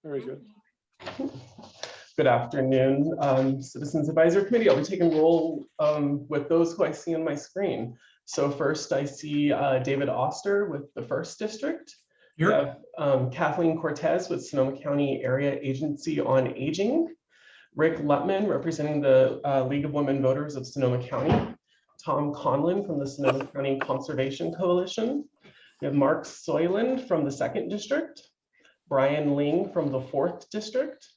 Very good. Good afternoon, Citizens Advisory Committee. I'll be taking roll with those who I see on my screen. So first I see David Oster with the 1st District. We have Kathleen Cortez with Sonoma County Area Agency on Aging. Rick Lutman representing the League of Women Voters of Sonoma County. Tom Conlon from the Sonoma County Conservation Coalition. We have Mark Soyland from the 2nd District. Brian Ling from the 4th District.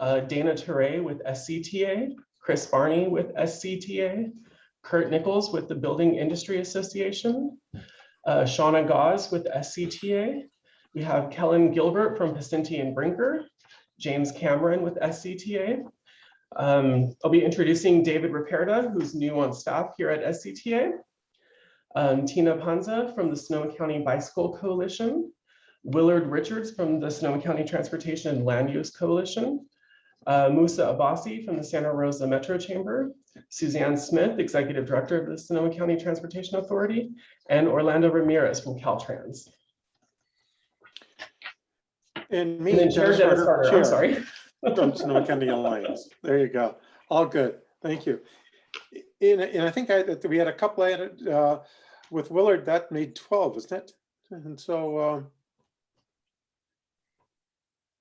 Dana Teray with SCTA. Chris Barney with SCTA. Kurt Nichols with the Building Industry Association. Shauna Gauze with SCTA. We have Kellen Gilbert from Pisenti and Brinker. James Cameron with SCTA. I'll be introducing David Raperda, who's new on staff here at SCTA. Tina Panza from the Sonoma County Bicycle Coalition. Willard Richards from the Sonoma County Transportation and Land Use Coalition. Musa Abbasi from the Santa Rosa Metro Chamber. Suzanne Smith, Executive Director of the Sonoma County Transportation Authority. And Orlando Ramirez from Caltrans. And me, Dennis Carter, I'm sorry. from Sonoma County Alliance. There you go. All good. Thank you. And I think we had a couple added with Willard. That made 12, isn't it? And so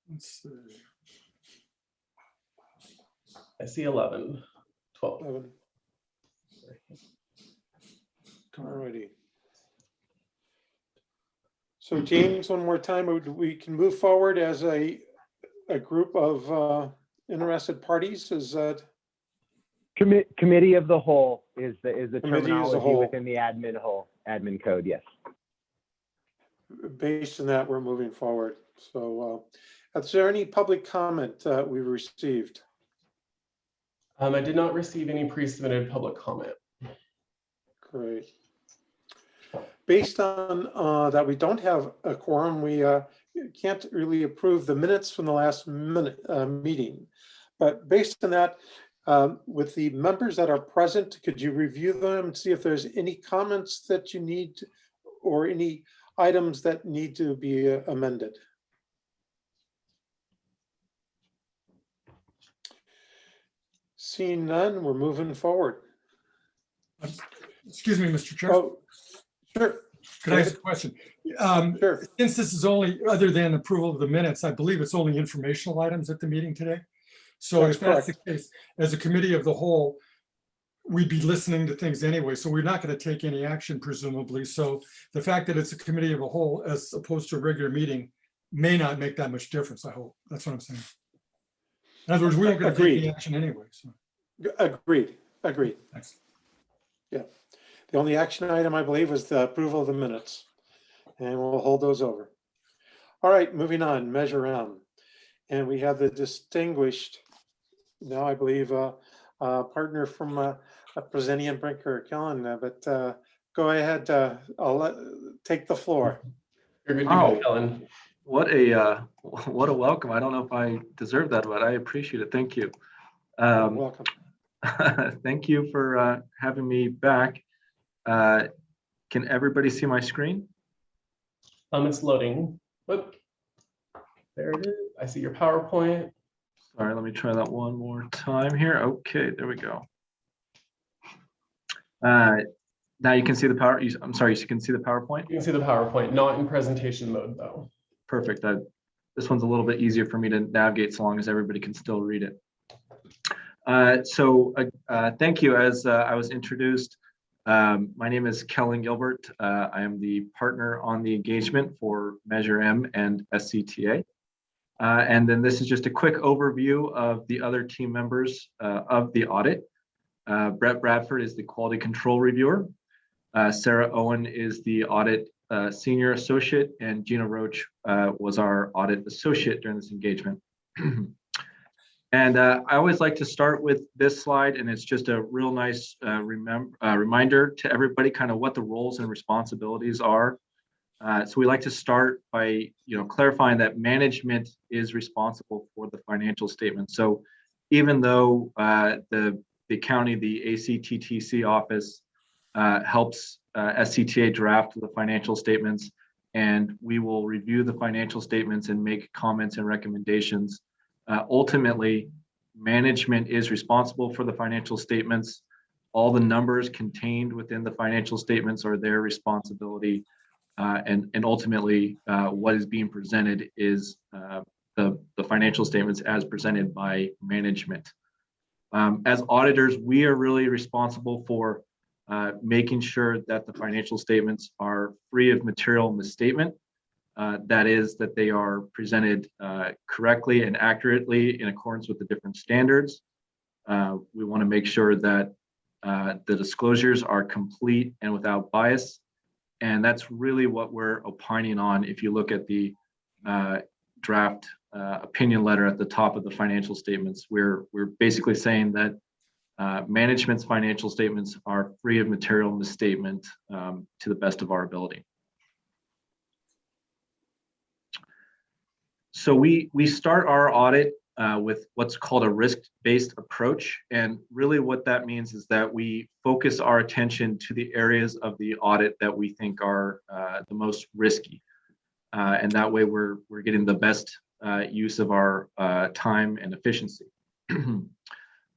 let's see. I see 11, 12. 11. Alrighty. So James, one more time, we can move forward as a group of interested parties. Is that committee of the whole is the terminology within the admin code? Yes. Based on that, we're moving forward. So, is there any public comment we received? I did not receive any pre-submitted public comment. Great. Based on that, we don't have a quorum. We can't really approve the minutes from the last meeting. But based on that, with the members that are present, could you review them and see if there's any comments that you need or any items that need to be amended? Seeing none, we're moving forward. Excuse me, Mr. Chair. Oh, sure. Could I ask a question? Sure. Since this is only, other than approval of the minutes, I believe it's only informational items at the meeting today. So That's if that's the case, as a committee of the whole, we'd be listening to things anyway. So we're not going to take any action, presumably. So the fact that it's a committee of a whole, as opposed to a regular meeting, may not make that much difference, I hope. That's what I'm saying. In other words, we weren't going to take any action anyway. So. Agreed. Thanks. Yeah. The only action item, I believe, was the approval of the minutes, and we'll hold those over. All right, moving on, Measure M. And we have the distinguished, now I believe, partner from Pisenti and Brinker, Kellen, but go ahead, I'll take the floor. You're good to go, Kellen. What a welcome. I don't know if I deserve that, but I appreciate it. Thank you. Welcome. Thank you for having me back. Can everybody see my screen? It's loading. Whoop. There it is. I see your PowerPoint. Sorry, let me try that one more time here. Okay, there we go. Now you can see the power. I'm sorry, you can see the PowerPoint? You can see the PowerPoint, not in presentation mode though. Perfect. This one's a little bit easier for me to navigate so long as everybody can still read it. Thank you. As I was introduced, my name is Kellen Gilbert. I am the partner on the engagement for Measure M and SCTA. And then this is just a quick overview of the other team members of the audit. Brett Bradford is the quality control reviewer. Sarah Owen is the audit senior associate, and Gina Roach was our audit associate during this engagement. And I always like to start with this slide, and it's just a real nice reminder to everybody kind of what the roles and responsibilities are. So we like to start by clarifying that management is responsible for the financial statement. So even though the county, the ACTTC office helps SCTA draft the financial statements, and we will review the financial statements and make comments and recommendations. Ultimately, management is responsible for the financial statements. All the numbers contained within the financial statements are their responsibility. And ultimately, what is being presented is the financial statements as presented by management. As auditors, we are really responsible for making sure that the financial statements are free of material misstatement. That is, that they are presented correctly and accurately in accordance with the different standards. We want to make sure that the disclosures are complete and without bias. And that's really what we're opining on. If you look at the draft opinion letter at the top of the financial statements, we're basically saying that management's financial statements are free of material misstatement to the best of our ability. So we start our audit with what's called a risk-based approach. And really what that means is that we focus our attention to the areas of the audit that we think are the most risky. And that way we're getting the best use of our time and efficiency.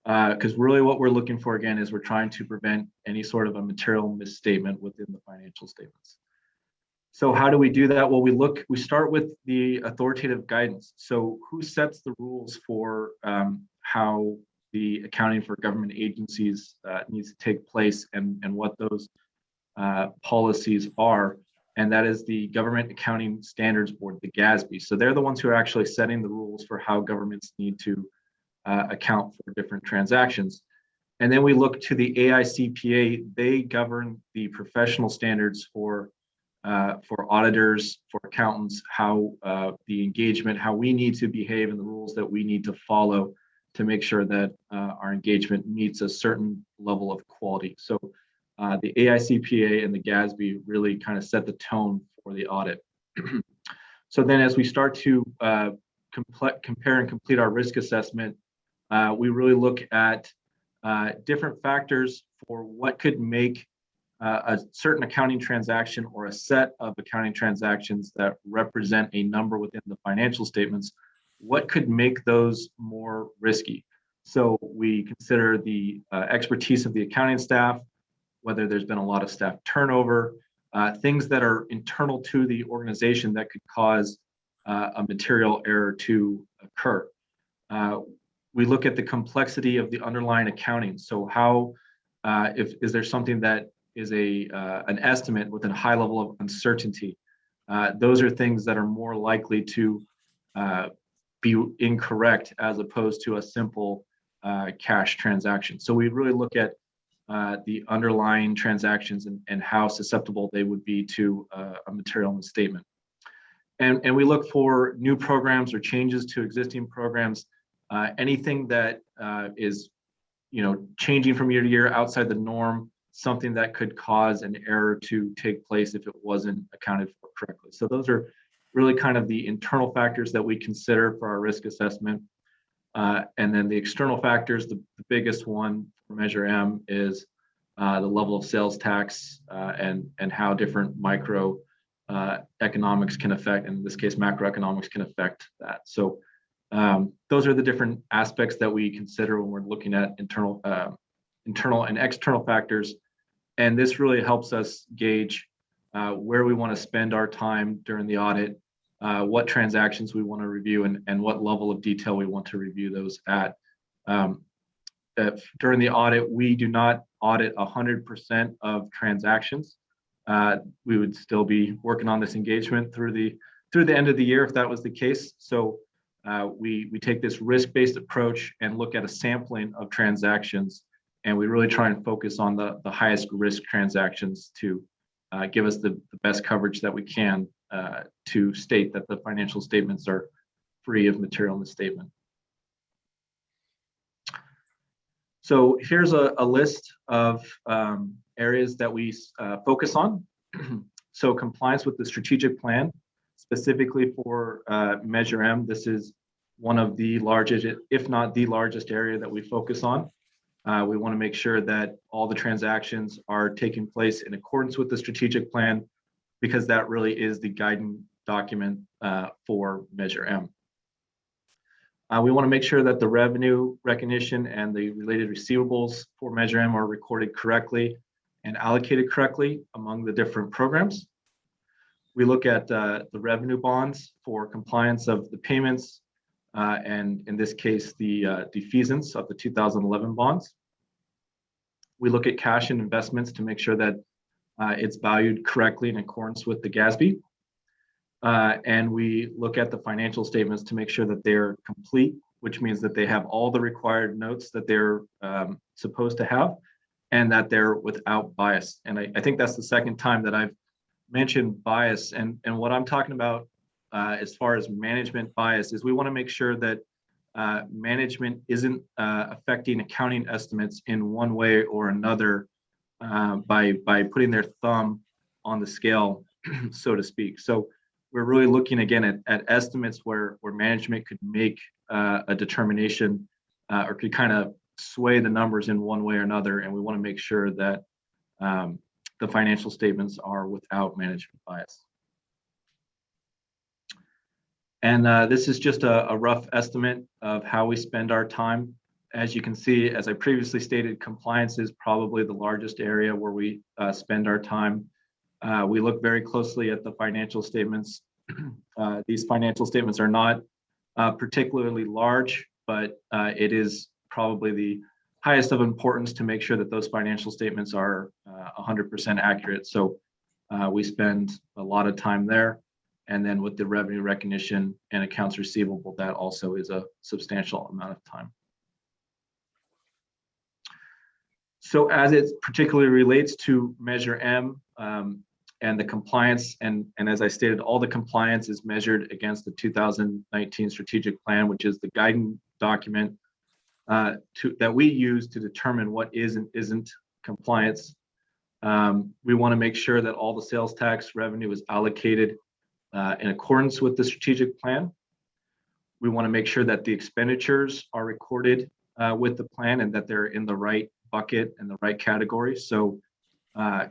Because really what we're looking for, again, is we're trying to prevent any sort of a material misstatement within the financial statements. So how do we do that? Well, we start with the authoritative guidance. So who sets the rules for how the accounting for government agencies needs to take place and what those policies are? And that is the Government Accounting Standards Board, the GASB. So they're the ones who are actually setting the rules for how governments need to account for different transactions. And then we look to the AICPA. They govern the professional standards for auditors, for accountants, how the engagement, how we need to behave, and the rules that we need to follow to make sure that our engagement meets a certain level of quality. So the AICPA and the GASB really kind of set the tone for the audit. So then as we start to compare and complete our risk assessment, we really look at different factors for what could make a certain accounting transaction or a set of accounting transactions that represent a number within the financial statements, what could make those more risky? So we consider the expertise of the accounting staff, whether there's been a lot of staff turnover, things that are internal to the organization that could cause a material error to occur. We look at the complexity of the underlying accounting. So how, is there something that is an estimate with a high level of uncertainty? Those are things that are more likely to be incorrect as opposed to a simple cash transaction. So we really look at the underlying transactions and how susceptible they would be to a material misstatement. And we look for new programs or changes to existing programs, anything that is changing from year to year outside the norm, something that could cause an error to take place if it wasn't accounted for correctly. So those are really kind of the internal factors that we consider for our risk assessment. And then the external factors, the biggest one for Measure M is the level of sales tax and how different micro economics can affect, and in this case, macroeconomics can affect that. So those are the different aspects that we consider when we're looking at internal and external factors. And this really helps us gauge where we want to spend our time during the audit, what transactions we want to review, and what level of detail we want to review those at. During the audit, we do not audit 100% of transactions. We would still be working on this engagement through the end of the year if that was the case. So we take this risk-based approach and look at a sampling of transactions, and we really try and focus on the highest risk transactions to give us the best coverage that we can to state that the financial statements are free of material misstatement. So here's a list of areas that we focus on. So compliance with the strategic plan, specifically for Measure M, this is one of the largest, if not the largest area that we focus on. We want to make sure that all the transactions are taking place in accordance with the strategic plan, because that really is the guiding document for Measure M. We want to make sure that the revenue recognition and the related receivables for Measure M are recorded correctly and allocated correctly among the different programs. We look at the revenue bonds for compliance of the payments, and in this case, the defeasance of the 2011 bonds. We look at cash and investments to make sure that it's valued correctly in accordance with the GASB. And we look at the financial statements to make sure that they're complete, which means that they have all the required notes that they're supposed to have, and that they're without bias. And I think that's the second time that I've mentioned bias. And what I'm talking about as far as management bias is we want to make sure that management isn't affecting accounting estimates in one way or another by putting their thumb on the scale, so to speak. So we're really looking again at estimates where management could make a determination or could kind of sway the numbers in one way or another. And we want to make sure that the financial statements are without management bias. And this is just a rough estimate of how we spend our time. As you can see, as I previously stated, compliance is probably the largest area where we spend our time. We look very closely at the financial statements. These financial statements are not particularly large, but it is probably the highest of importance to make sure that those financial statements are 100% accurate. So we spend a lot of time there. And then with the revenue recognition and accounts receivable, that also is a substantial amount of time. So as it particularly relates to Measure M and the compliance, and as I stated, all the compliance is measured against the 2019 strategic plan, which is the guiding document that we use to determine what is and isn't compliance. We want to make sure that all the sales tax revenue is allocated in accordance with the strategic plan. We want to make sure that the expenditures are recorded with the plan and that they're in the right bucket and the right category. So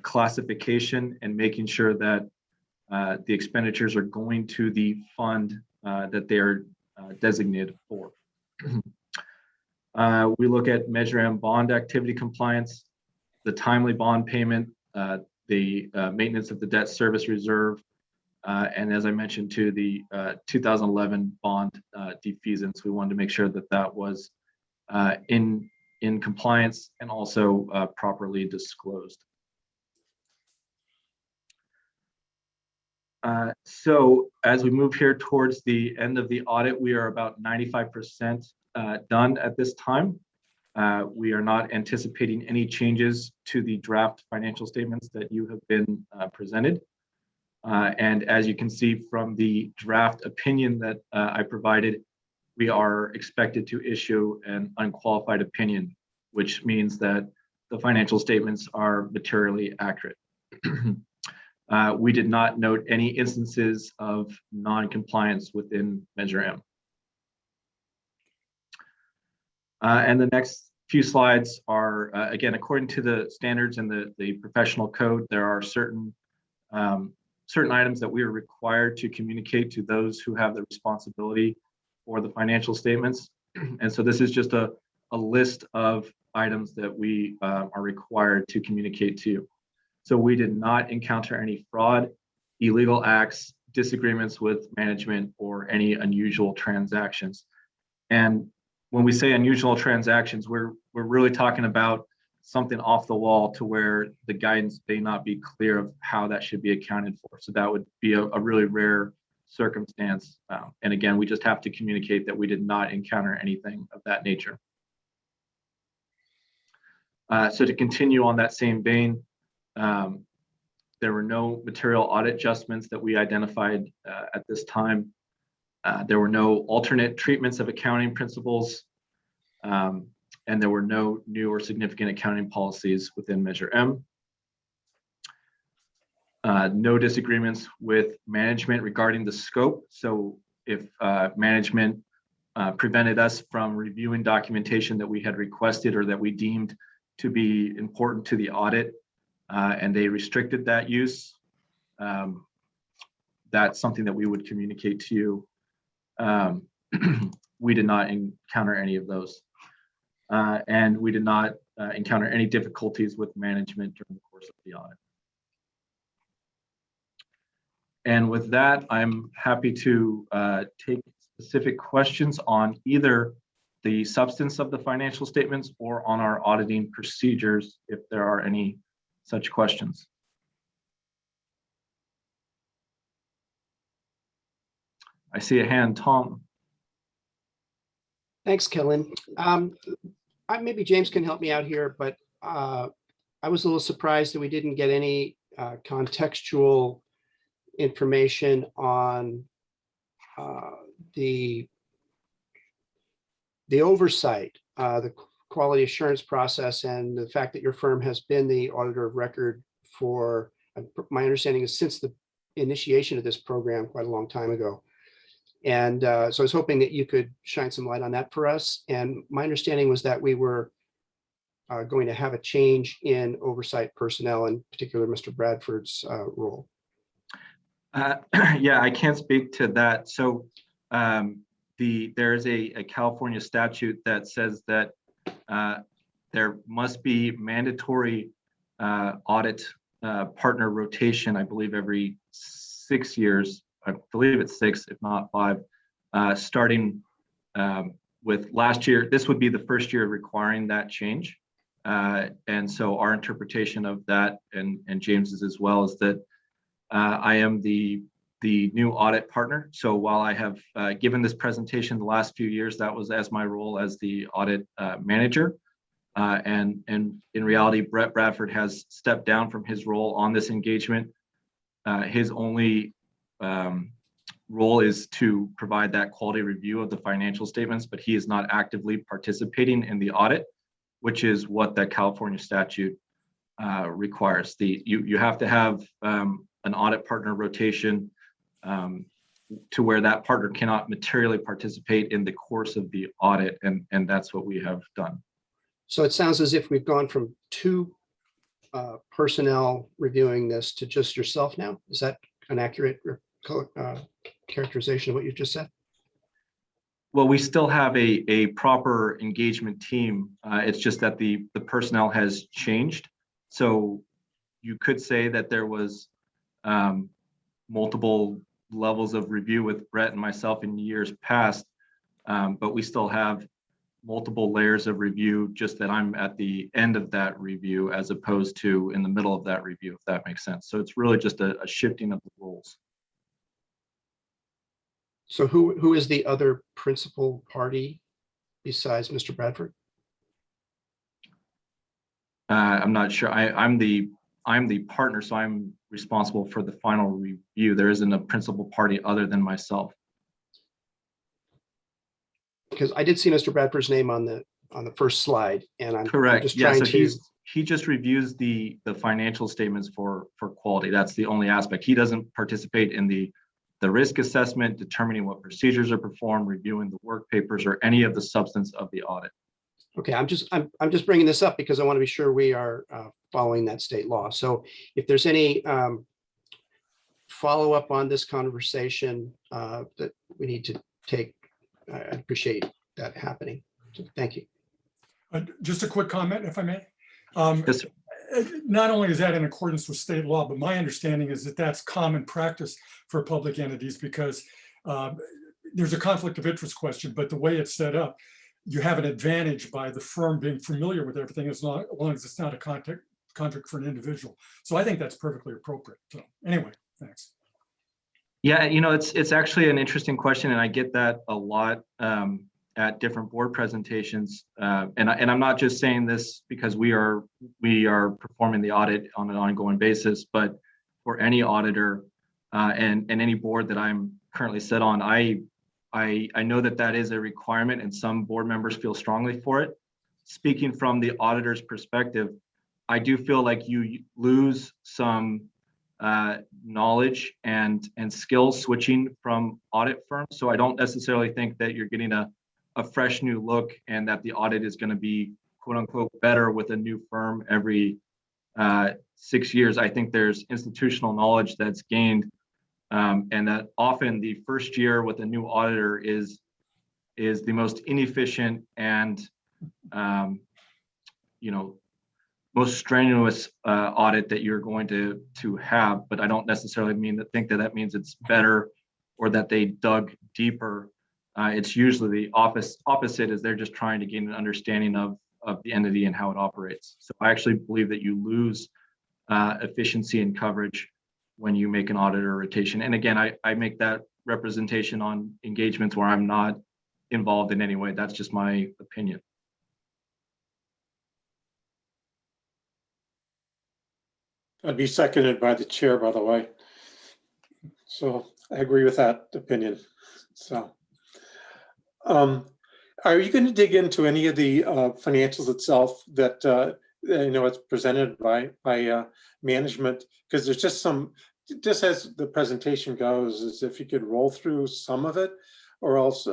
classification and making sure that the expenditures are going to the fund that they're designated for. We look at Measure M bond activity compliance, the timely bond payment, the maintenance of the debt service reserve, and as I mentioned too, the 2011 bond defeasance. We wanted to make sure that that was in compliance and also properly disclosed. So as we move here towards the end of the audit, we are about 95% done at this time. We are not anticipating any changes to the draft financial statements that you have been presented. And as you can see from the draft opinion that I provided, we are expected to issue an unqualified opinion, which means that the financial statements are materially accurate. We did not note any instances of non-compliance within Measure M. And the next few slides are, again, according to the standards and the professional code, there are certain items that we are required to communicate to those who have the responsibility for the financial statements. And so this is just a list of items that we are required to communicate to you. So we did not encounter any fraud, illegal acts, disagreements with management, or any unusual transactions. And when we say unusual transactions, we're really talking about something off the wall to where the guidance may not be clear of how that should be accounted for. So that would be a really rare circumstance. And again, we just have to communicate that we did not encounter anything of that nature. So to continue on that same vein, there were no material audit adjustments that we identified at this time. There were no alternate treatments of accounting principles, and there were no new or significant accounting policies within Measure M. No disagreements with management regarding the scope. So if management prevented us from reviewing documentation that we had requested or that we deemed to be important to the audit, and they restricted that use, that's something that we would communicate to you. We did not encounter any of those. And we did not encounter any difficulties with management during the course of the audit. And with that, I'm happy to take specific questions on either the substance of the financial statements or on our auditing procedures, if there are any such questions. I see a hand, Tom. Thanks, Kellen. Maybe James can help me out here, but I was a little surprised that we didn't get any contextual information on the oversight, the quality assurance process, and the fact that your firm has been the auditor of record for, my understanding is since the initiation of this program quite a long time ago. And so I was hoping that you could shine some light on that for us. And my understanding was that we were going to have a change in oversight personnel, in particular, Mr. Bradford's role. Yeah, I can't speak to that. So there's a California statute that says that there must be mandatory audit partner rotation, I believe every 6 years. I believe it's 6, if not 5, starting with last year. This would be the first year requiring that change. And so our interpretation of that, and James's as well, is that I am the new audit partner. So while I have given this presentation the last few years, that was as my role as the audit manager. And in reality, Brett Bradford has stepped down from his role on this engagement. His only role is to provide that quality review of the financial statements, but he is not actively participating in the audit, which is what the California statute requires. You have to have an audit partner rotation to where that partner cannot materially participate in the course of the audit, and that's what we have done. So it sounds as if we've gone from 2 personnel reviewing this to just yourself now. Is that an accurate characterization of what you just said? Well, we still have a proper engagement team. It's just that the personnel has changed. So you could say that there was multiple levels of review with Brett and myself in years past, but we still have multiple layers of review, just that I'm at the end of that review as opposed to in the middle of that review, if that makes sense. So it's really just a shifting of the roles. So who is the other principal party besides Mr. Bradford? I'm not sure. I'm the partner, so I'm responsible for the final review. There isn't a principal party other than myself. Because I did see Mr. Bradford's name on the first slide, and I'm Correct. just Yeah, trying so to. he just reviews the financial statements for quality. That's the only aspect. He doesn't participate in the risk assessment, determining what procedures are performed, reviewing the work papers, or any of the substance of the audit. Okay, I'm just bringing this up because I want to be sure we are following that state law. So if there's any follow up on this conversation that we need to take, I appreciate that happening. So thank you. Just a quick comment, if I may. Yes, sir. Not only is that in accordance with state law, but my understanding is that that's common practice for public entities, because there's a conflict of interest question, but the way it's set up, you have an advantage by the firm being familiar with everything as long as it's not a contract for an individual. So I think that's perfectly appropriate. So anyway, thanks. Yeah, it's actually an interesting question, and I get that a lot at different board presentations. And I'm not just saying this because we are performing the audit on an ongoing basis, but for any auditor and any board that I'm currently set on, I know that is a requirement, and some board members feel strongly for it. Speaking from the auditor's perspective, I do feel like you lose some knowledge and skills switching from audit firms. So I don't necessarily think that you're getting a fresh new look and that the audit is going to be quote unquote better with a new firm every 6 years, I think there's institutional knowledge that's gained, and that often the first year with a new auditor is the most inefficient and most strenuous audit that you're going to have. But I don't necessarily think that means it's better or that they dug deeper. It's usually the opposite, is they're just trying to gain an understanding of the entity and how it operates. So I actually believe that you lose efficiency and coverage when you make an auditor rotation. And again, I make that representation on engagements where I'm not involved in any way. That's just my opinion. I'd be seconded by the chair, by the way. So I agree with that opinion. So, are you going to dig into any of the financials itself that it's presented by management? Because there's just just as the presentation goes, is if you could roll through some of it, or else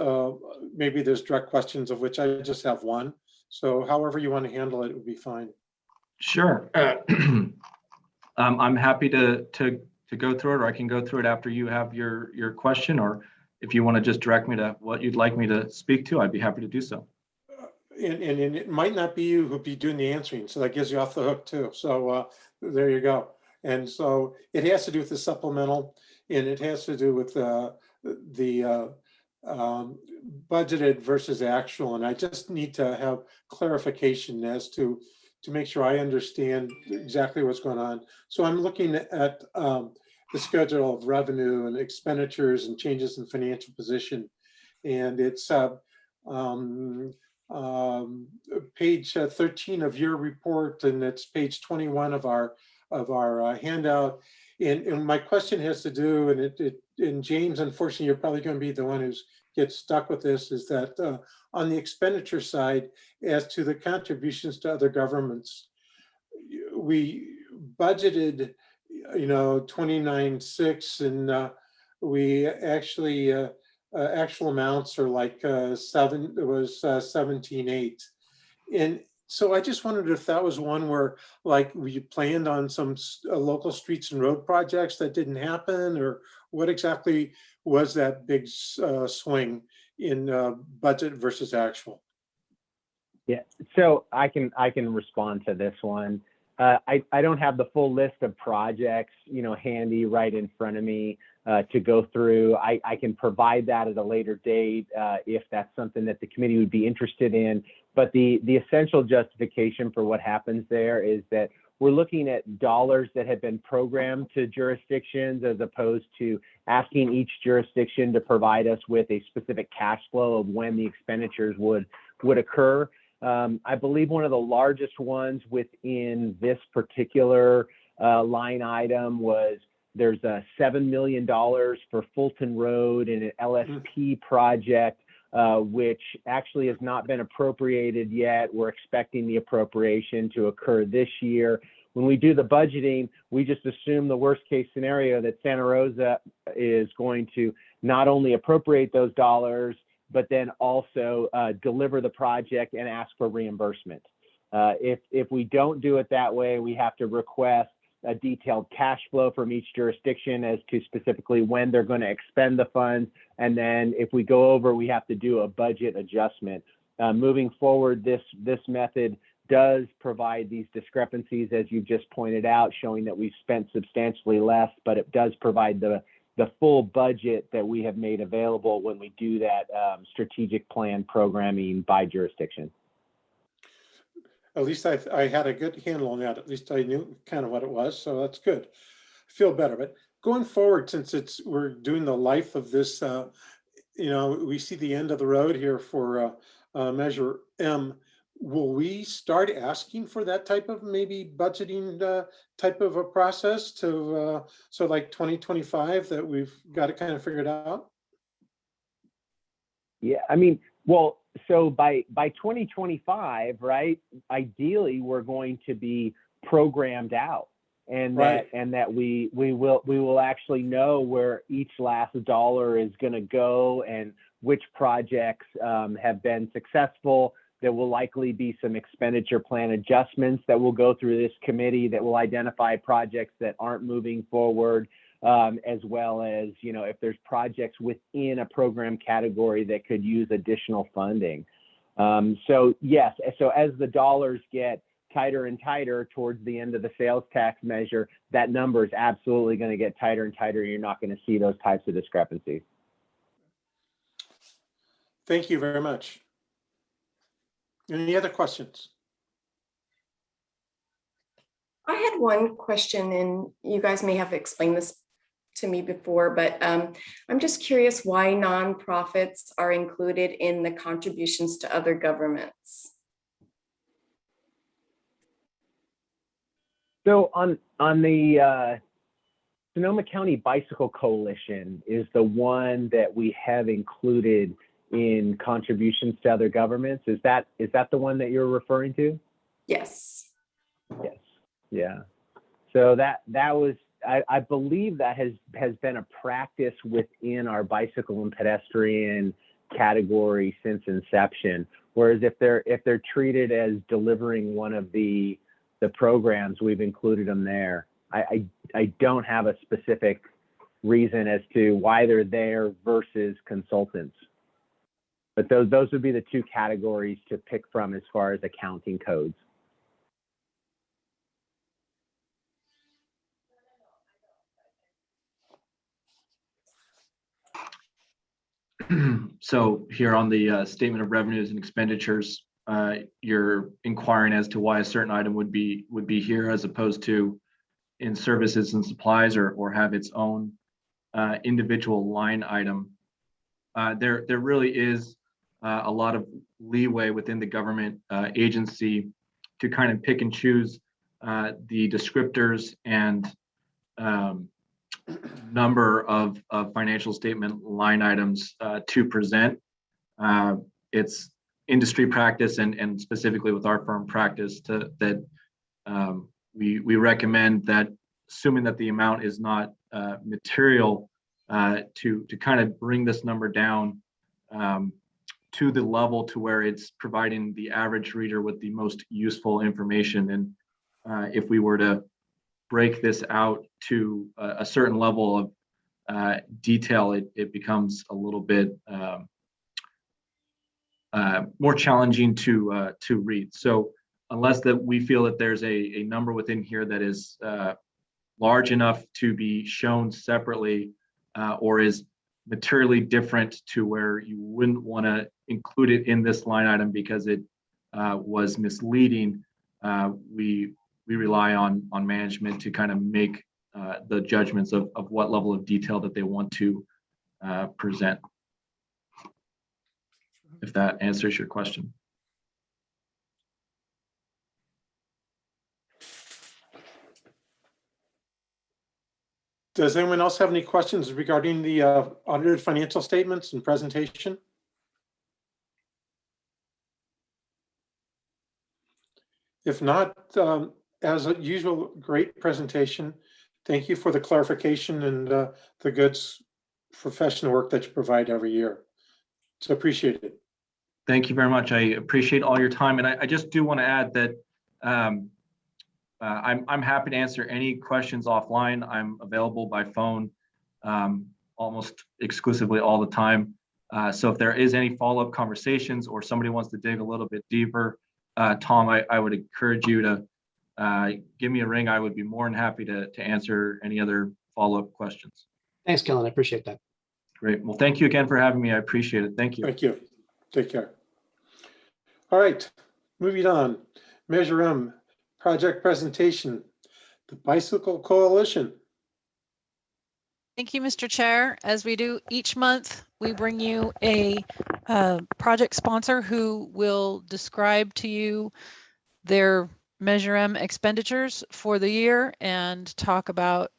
maybe there's direct questions of which I just have one. So however you want to handle it would be fine. Sure. I'm happy to go through it, or I can go through it after you have your question, or if you want to just direct me to what you'd like me to speak to, I'd be happy to do so. And it might not be you who'd be doing the answering, so that gives you off the hook too. So there you go. And so it has to do with the supplemental, and it has to do with the budgeted versus actual. And I just need to have clarification as to make sure I understand exactly what's going on. So I'm looking at the schedule of revenue and expenditures and changes in financial position. And it's page 13 of your report, and it's page 21 of our handout. And my question has to do, and James, unfortunately, you're probably going to be the one who gets stuck with this, is that on the expenditure side, as to the contributions to other governments, we budgeted 29.6, and we actually actual amounts are like 17.8. And so I just wondered if that was one where, like, we planned on some local streets and road projects that didn't happen, or what exactly was that big swing in budget versus actual? Yeah, so I can respond to this one. I don't have the full list of projects, handy right in front of me to go through. I can provide that at a later date if that's something that the committee would be interested in. But the essential justification for what happens there is that we're looking at dollars that have been programmed to jurisdictions, as opposed to asking each jurisdiction to provide us with a specific cash flow of when the expenditures would occur. I believe one of the largest ones within this particular line item was there's a $7 million for Fulton Road and an LSP project, which actually has not been appropriated yet. We're expecting the appropriation to occur this year. When we do the budgeting, we just assume the worst case scenario that Santa Rosa is going to not only appropriate those dollars, but then also deliver the project and ask for reimbursement. If we don't do it that way, we have to request a detailed cash flow from each jurisdiction as to specifically when they're going to expend the funds. And then if we go over, we have to do a budget adjustment. Moving forward, this method does provide these discrepancies, as you just pointed out, showing that we've spent substantially less, but it does provide the full budget that we have made available when we do that strategic plan programming by jurisdiction. At least I had a good handle on that. At least I knew kind of what it was, so that's good. I feel better. But going forward, since we're doing the life of this, we see the end of the road here for Measure M. Will we start asking for that type of maybe budgeting type of a process to so like 2025 that we've got it kind of figured out? Yeah, I memean, well, so by 2025, right? Ideally, we're going to be programmed out, and that we will actually know where each last dollar is going to go and which projects have been successful. There will likely be some expenditure plan adjustments that will go through this committee that will identify projects that aren't moving forward, as well as, if there's projects within a program category that could use additional funding. So yes, so as the dollars get tighter and tighter towards the end of the sales tax measure, that number is absolutely going to get tighter and tighter. You're not going to see those types of discrepancies. Thank you very much. Any other questions? I had one question, and you guys may have explained this to me before, but I'm just curious why nonprofits are included in the contributions to other governments. So on the Sonoma County Bicycle Coalition is the one that we have included in contributions to other governments. Is that the one that you're referring to? Yes. Yes. Yeah. So that was, I believe that has been a practice within our bicycle and pedestrian category since inception. Whereas if they're treated as delivering one of the programs, we've included them there. I don't have a specific reason as to why they're there versus consultants. But those would be the two categories to pick from as far as accounting codes. So here on the statement of revenues and expenditures, you're inquiring as to why a certain item would be here as opposed to in services and supplies, or have its own individual line item. There really is a lot of leeway within the government agency to kind of pick and choose the descriptors and number of financial statement line items to present. It's industry practice and specifically with our firm practice that we recommend that, assuming that the amount is not material, to kind of bring this number down to the level to where it's providing the average reader with the most useful information. And if we were to break this out to a certain level of detail, it becomes a little bit more challenging to read. So unless that we feel that there's a number within here that is large enough to be shown separately or is materially different to where you wouldn't want to include it in this line item because it was misleading, we rely on management to kind of make the judgments of what level of detail that they want to present. If that answers your question. Does anyone else have any questions regarding the audited financial statements and presentation? If not, as usual, great presentation. Thank you for the clarification and the good professional work that you provide every year. It's appreciated. Thank you very much. I appreciate all your time. And I just do want to add that I'm happy to answer any questions offline. I'm available by phone almost exclusively all the time. So if there is any follow-up conversations or somebody wants to dig a little bit deeper, Tom, I would encourage you to give me a ring. I would be more than happy to answer any other follow-up questions. Thanks, Kellen. I appreciate that. Great. Well, thank you again for having me. I appreciate it. Thank you. Thank you. Take care. All right, moving on. Measure M, project presentation, the Bicycle Coalition. Thank you, Mr. Chair. As we do each month, we bring you a project sponsor who will describe to you their Measure M expenditures for the year and talk about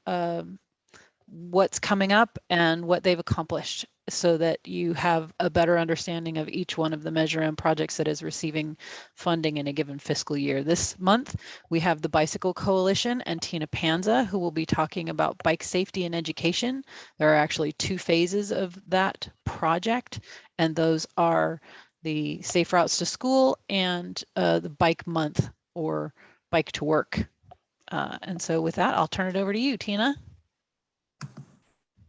what's coming up and what they've accomplished so that you have a better understanding of each one of the Measure M projects that is receiving funding in a given fiscal year. This month, we have the Bicycle Coalition and Tina Panza, who will be talking about bike safety and education. There are actually two phases of that project, and those are the Safe Routes to School and the Bike Month or Bike to Work. And so with that, I'll turn it over to you, Tina.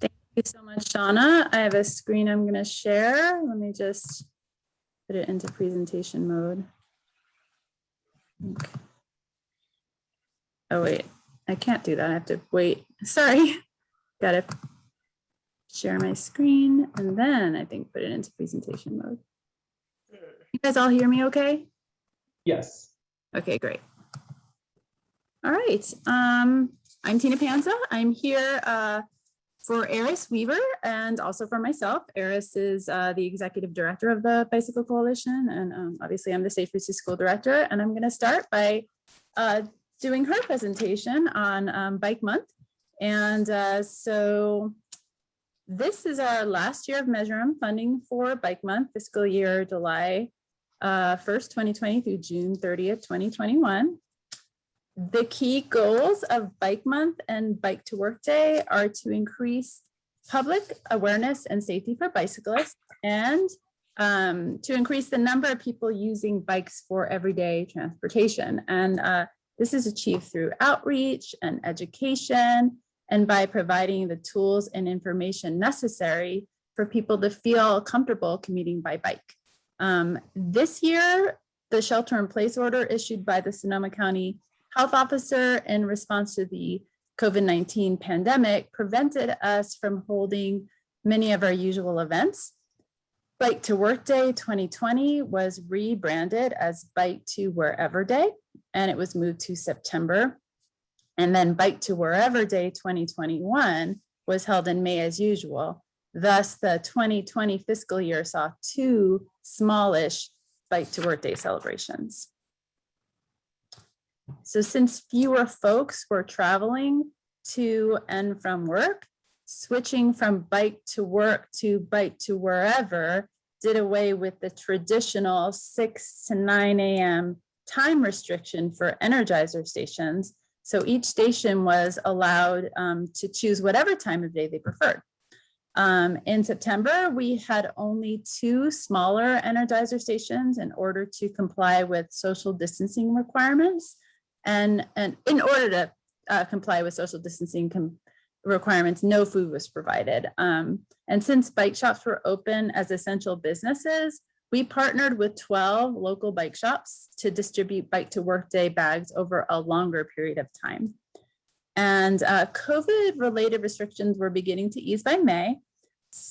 Thank you so much, Shauna. I have a screen I'm going to share. Let me just put it into presentation mode. Okay. Oh, wait, I can't do that. I have to wait. Sorry. Got to share my screen and then I think put it into presentation mode. You guys all hear me okay? Yes. Okay, great. All right. I'm Tina Panza. I'm here for Eris Weaver and also for myself. Eris is the executive director of the Bicycle Coalition, and obviously I'm the Safe Routes to School director. And I'm going to start by doing her presentation on Bike Month. And so this is our last year of Measure M funding for Bike Month, fiscal year July 1st, 2020 through June 30th, 2021. The key goals of Bike Month and Bike to Work Day are to increase public awareness and safety for bicyclists and to increase the number of people using bikes for everyday transportation. And this is achieved through outreach and education and by providing the tools and information necessary for people to feel comfortable commuting by bike. This year, the shelter-in-place order issued by the Sonoma County Health Officer in response to the COVID-19 pandemic prevented us from holding many of our usual events. Bike to Work Day 2020 was rebranded as Bike to Wherever Day, and it was moved to September. And then Bike to Wherever Day 2021 was held in May as usual. Thus, the 2020 fiscal year saw 2 smallish Bike to Work Day celebrations. So since fewer folks were traveling to and from work, switching from bike to work to bike to wherever did away with the traditional 6 to 9 a.m. time restriction for Energizer stations. So each station was allowed to choose whatever time of day they preferred. In September, we had only 2 smaller Energizer stations in order to comply with social distancing requirements. And in order to comply with social distancing requirements, no food was provided. And since bike shops were open as essential businesses, we partnered with 12 local bike shops to distribute Bike to Work Day bags over a longer period of time. And COVID-related restrictions were beginning to ease by May.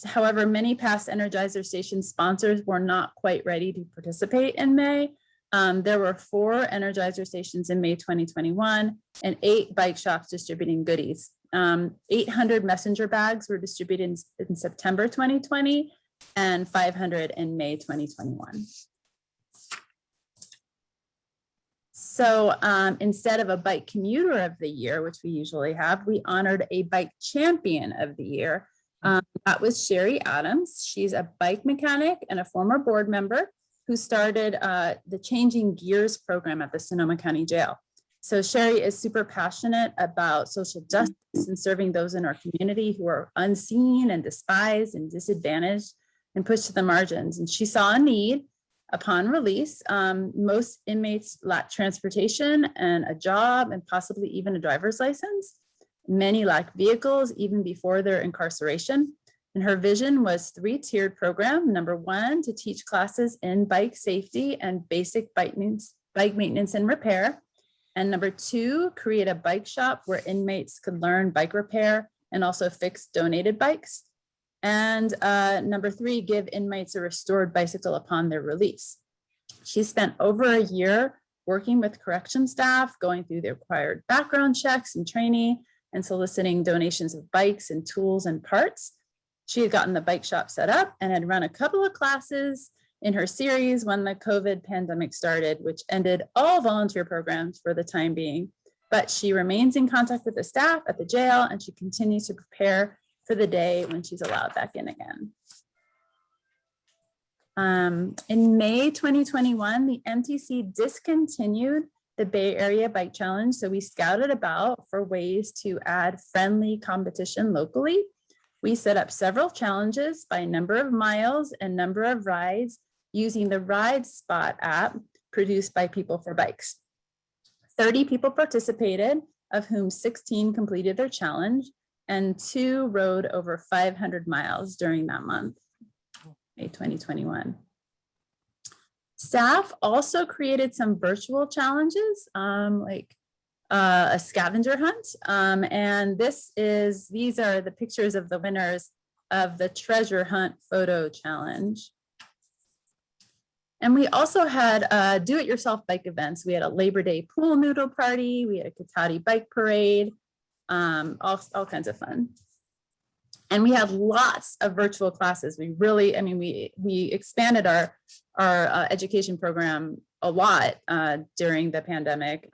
However, many past Energizer station sponsors were not quite ready to participate in May. There were 4 Energizer stations in May 2021 and 8 bike shops distributing goodies. 800 messenger bags were distributed in September 2020 and 500 in May 2021. So instead of a bike commuter of the year, which we usually have, we honored a bike champion of the year. That was Sherry Adams. She's a bike mechanic and a former board member who started the Changing Gears program at the Sonoma County Jail. So Sherry is super passionate about social justice and serving those in our community who are unseen and despised and disadvantaged and pushed to the margins. And she saw a need upon release. Most inmates lack transportation and a job and possibly even a driver's license. Many lack vehicles even before their incarceration. And her vision was 3-tiered program. Number 1, to teach classes in bike safety and basic bike maintenance and repair. And number 2, create a bike shop where inmates could learn bike repair and also fix donated bikes. And number 3, give inmates a restored bicycle upon their release. She spent over a year working with correction staff, going through the required background checks and training and soliciting donations of bikes and tools and parts. She had gotten the bike shop set up and had run a couple of classes in her series when the COVID pandemic started, which ended all volunteer programs for the time being. But she remains in contact with the staff at the jail and she continues to prepare for the day when she's allowed back in again. In May 2021, the MTC discontinued the Bay Area Bike Challenge. So we scouted about for ways to add friendly competition locally. We set up several challenges by number of miles and number of rides using the Ride Spot app produced by People for Bikes. 30 people participated, of whom 16 completed their challenge, and 2 rode over 500 miles during that month, May 2021. Staff also created some virtual challenges, like a scavenger hunt. And these are the pictures of the winners of the treasure hunt photo challenge. And we also had do-it-yourself bike events. We had a Labor Day pool noodle party. We had a Katati bike parade, all kinds of fun. And we had lots of virtual classes. We really, I mean, we expanded our education program a lot during the pandemic,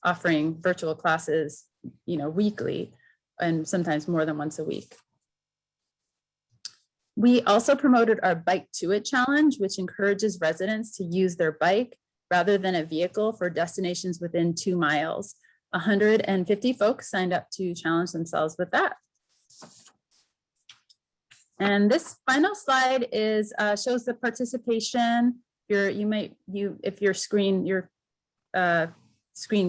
offering virtual classes, weekly, and sometimes more than once a week. We also promoted our Bike to It challenge, which encourages residents to use their bike rather than a vehicle for destinations within 2 miles. 150 folks signed up to challenge themselves with that. And this final slide is shows the participation. If your screen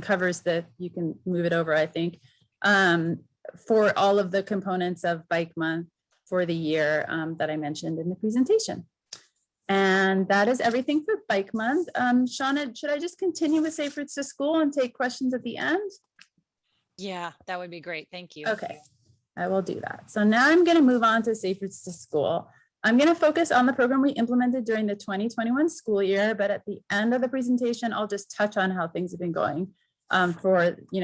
covers you can move it over, I think, for all of the components of Bike Month for the year that I mentioned in the presentation. And that is everything for Bike Month. Shauna, should I just continue with Safe Routes to School and take questions at the end? Yeah, that would be great. Thank you. Okay, I will do that. So now I'm going to move on to Safe Routes to School. I'm going to focus on the program we implemented during the 2021 school year, but at the end of the presentation, I'll just touch on how things have been going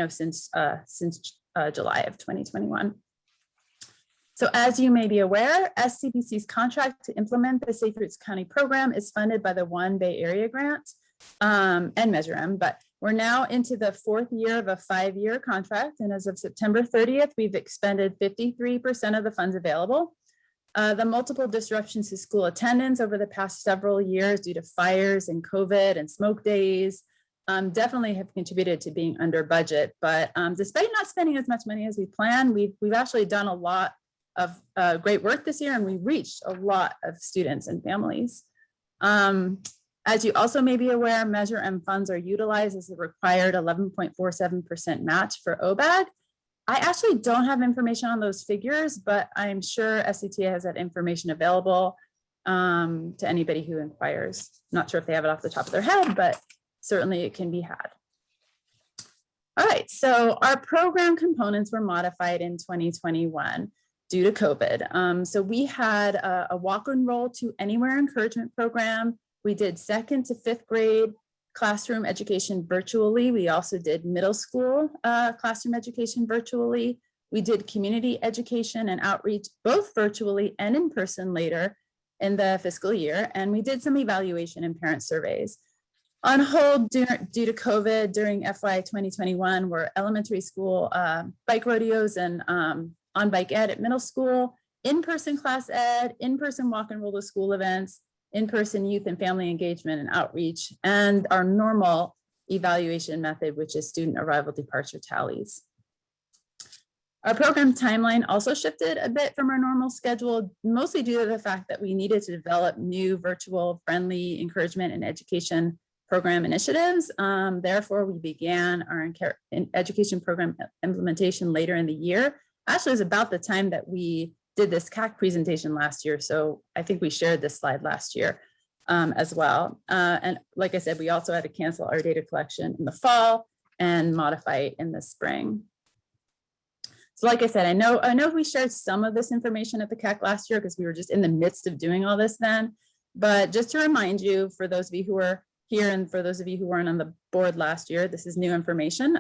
since July of 2021. So as you may be aware, SCBC's contract to implement the Safe Routes County program is funded by the One Bay Area Grant and Measure M, but we're now into the 4th year of a 5-year contract. And as of September 30th, we've expended 53% of the funds available. The multiple disruptions to school attendance over the past several years due to fires and COVID and smoke days definitely have contributed to being under budget. But despite not spending as much money as we planned, we've actually done a lot of great work this year, and we reached a lot of students and families. As you also may be aware, Measure M funds are utilized as the required 11.47% match for OBAG. I actually don't have information on those figures, but I'm sure SCTA has that information available to anybody who inquires. Not sure if they have it off the top of their head, but certainly it can be had. All right, so our program components were modified in 2021 due to COVID. So we had a walk and roll to anywhere encouragement program. We did 2nd to 5th grade classroom education virtually. We also did middle school classroom education virtually. We did community education and outreach, both virtually and in person later in the fiscal year. And we did some evaluation and parent surveys. On hold due to COVID during FY 2021 were elementary school bike rodeos and on bike ed at middle school, in-person class ed, in-person walk and roll to school events, in-person youth and family engagement and outreach, and our normal evaluation method, which is student arrival departure tallies. Our program timeline also shifted a bit from our normal schedule, mostly due to the fact that we needed to develop new virtual friendly encouragement and education program initiatives. Therefore, we began our education program implementation later in the year. Actually, it was about the time that we did this CAC presentation last year. So I think we shared this slide last year as well. And like I said, we also had to cancel our data collection in the fall and modify it in the spring. So like I said, I know we shared some of this information at the CAC last year because we were just in the midst of doing all this then. But just to remind you, for those of you who are here and for those of you who weren't on the board last year, this is new information.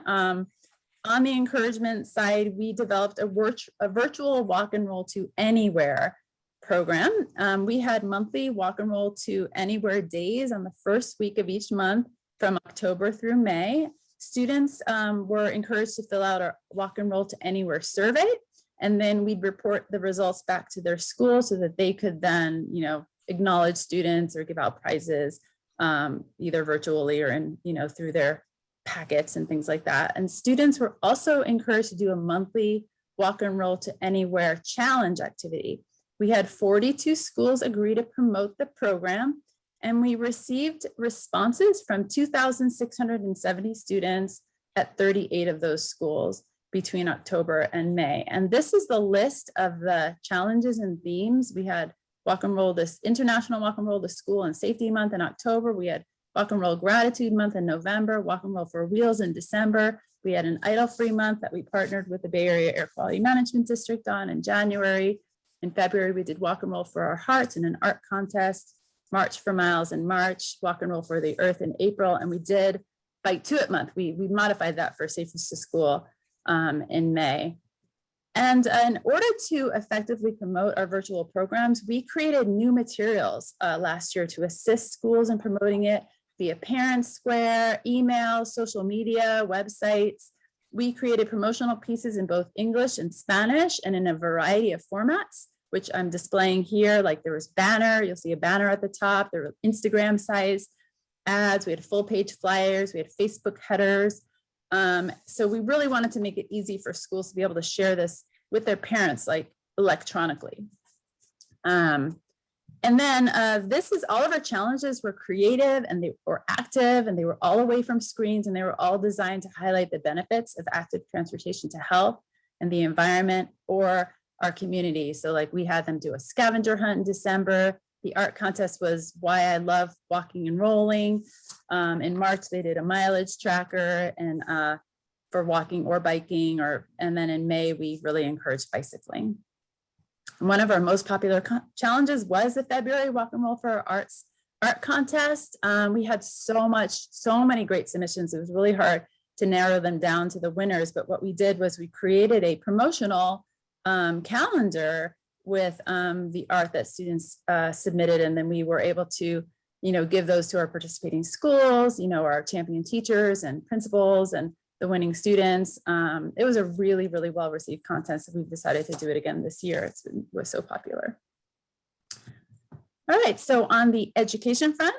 On the encouragement side, we developed a virtual walk and roll to anywhere program. We had monthly walk and roll to anywhere days on the first week of each month from October through May. Students were encouraged to fill out our walk and roll to anywhere survey, and then we'd report the results back to their school so that they could then, acknowledge students or give out prizes either virtually or through their packets and things like that. And students were also encouraged to do a monthly walk and roll to anywhere challenge activity. We had 42 schools agree to promote the program, and we received responses from 2,670 students at 38 of those schools between October and May. And this is the list of the challenges and themes. We had Walk and Roll, this International Walk and Roll to School and Safety Month in October. We had Walk and Roll Gratitude Month in November, Walk and Roll for Wheels in December. We had an Idle-Free Month that we partnered with the Bay Area Air Quality Management District on in January. In February, we did Walk and Roll for Our Hearts and an art contest, March for Miles in March, Walk and Roll for the Earth in April, and we did Bike to It Month. We modified that for Safest to School in May. And in order to effectively promote our virtual programs, we created new materials last year to assist schools in promoting it via Parent Square, email, social media, websites. We created promotional pieces in both English and Spanish and in a variety of formats, which I'm displaying here. Like there was banner, you'll see a banner at the top. There were Instagram size ads, we had full page flyers, we had Facebook headers. So we really wanted to make it easy for schools to be able to share this with their parents, like electronically. And then this is all of our challenges were creative and they were active and they were all away from screens and they were all designed to highlight the benefits of active transportation to health and the environment or our community. So like we had them do a scavenger hunt in December. The art contest was Why I Love Walking and Rolling. In March, they did a mileage tracker and for walking or biking, and then in May, we really encouraged bicycling. One of our most popular challenges was the February Walk and Roll for Our Arts art contest. We had so many great submissions. It was really hard to narrow them down to the winners, but what we did was we created a promotional calendar with the art that students submitted, and then we were able to, give those to our participating schools, our champion teachers and principals and the winning students. It was a really, really well-received contest, and we've decided to do it again this year. It was so popular. All right, so on the education front,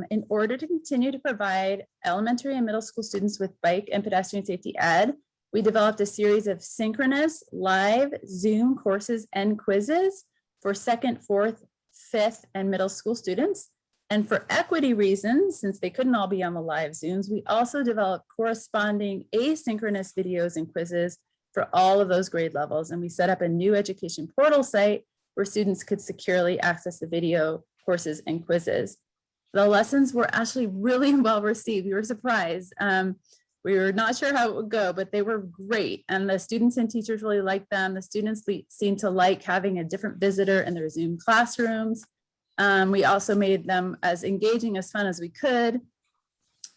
in order to continue to provide elementary and middle school students with bike and pedestrian safety ed, we developed a series of synchronous live Zoom courses and quizzes for 2nd, 4th, 5th, and middle school students. And for equity reasons, since they couldn't all be on the live Zooms, we also developed corresponding asynchronous videos and quizzes for all of those grade levels. And we set up a new education portal site where students could securely access the video courses and quizzes. The lessons were actually really well received. We were surprised. We were not sure how it would go, but they were great. And the students and teachers really liked them. The students seemed to like having a different visitor in their Zoom classrooms. We also made them as engaging, as fun as we could.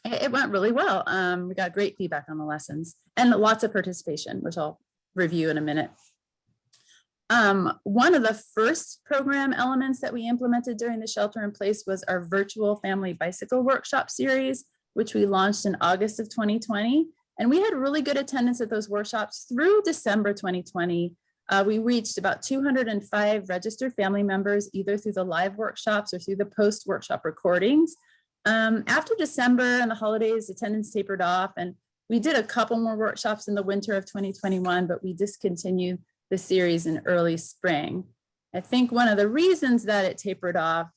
It went really well. We got great feedback on the lessons and lots of participation, which I'll review in a minute. One of the first program elements that we implemented during the shelter in place was our virtual family bicycle workshop series, which we launched in August of 2020. And we had really good attendance at those workshops through December 2020. We reached about 205 registered family members, either through the live workshops or through the post-workshop recordings. After December and the holidays, attendance tapered off, and we did a couple more workshops in the winter of 2021, but we discontinued the series in early spring. I think one of the reasons that it tapered off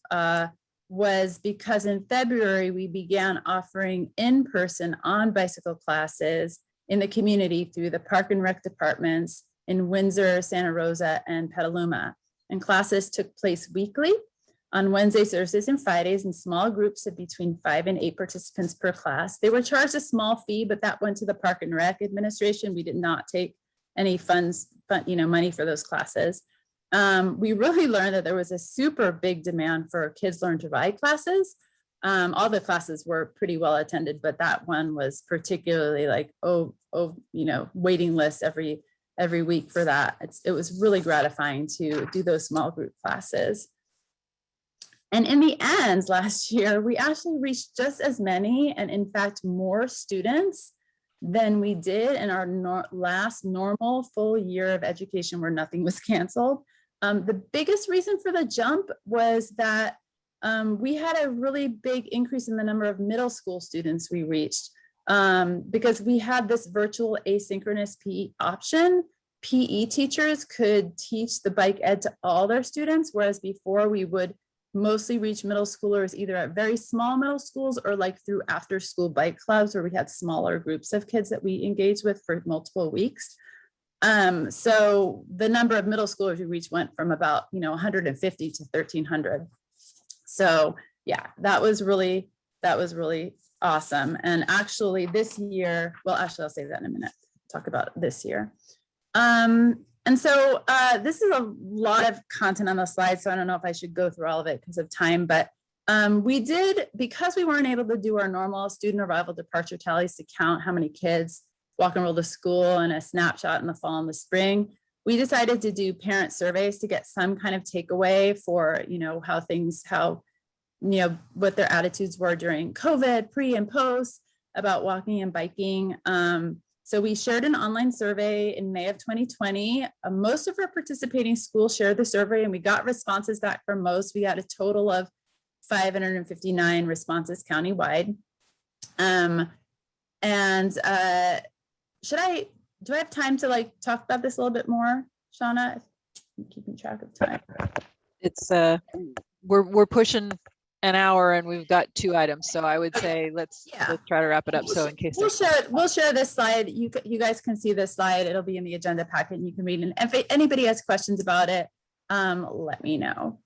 was because in February, we began offering in-person on bicycle classes in the community through the Park and Rec departments in Windsor, Santa Rosa, and Petaluma. And classes took place weekly on Wednesdays, Thursdays, and Fridays in small groups of between 5 and 8 participants per class. They were charged a small fee, but that went to the Park and Rec administration. We did not take any money for those classes. We really learned that there was a super big demand for Kids Learn to Ride classes. All the classes were pretty well attended, but that one was particularly like, waiting lists every week for that. It was really gratifying to do those small group classes. And in the end, last year, we actually reached just as many, and in fact, more students than we did in our last normal full year of education where nothing was canceled. The biggest reason for the jump was that we had a really big increase in the number of middle school students we reached because we had this virtual asynchronous PE option. PE teachers could teach the bike ed to all their students, whereas before we would mostly reach middle schoolers either at very small middle schools or like through after school bike clubs where we had smaller groups of kids that we engaged with for multiple weeks. So the number of middle schoolers we reached went from about, 150 to 1,300. So yeah, that was really awesome. And actually this year, well, actually I'll say that in a minute, talk about this year. And so this is a lot of content on the slide, so I don't know if I should go through all of it because of time, but we did, because we weren't able to do our normal student arrival departure tallies to count how many kids walk and roll to school and a snapshot in the fall and the spring, we decided to do parent surveys to get some kind of takeaway for, what their attitudes were during COVID, pre and post, about walking and biking. So we shared an online survey in May of 2020. Most of our participating schools shared the survey and we got responses back from most. We got a total of 559 responses countywide. Do I have time to talk about this a little bit more, Shauna? I'm keeping track of time. It's we're pushing an hour and we've got 2 items, so I would say let's try to wrap it up. So in case we'll share this slide, you guys can see this slide. It'll be in the agenda packet and you can read it. And if anybody has questions about it, let me know.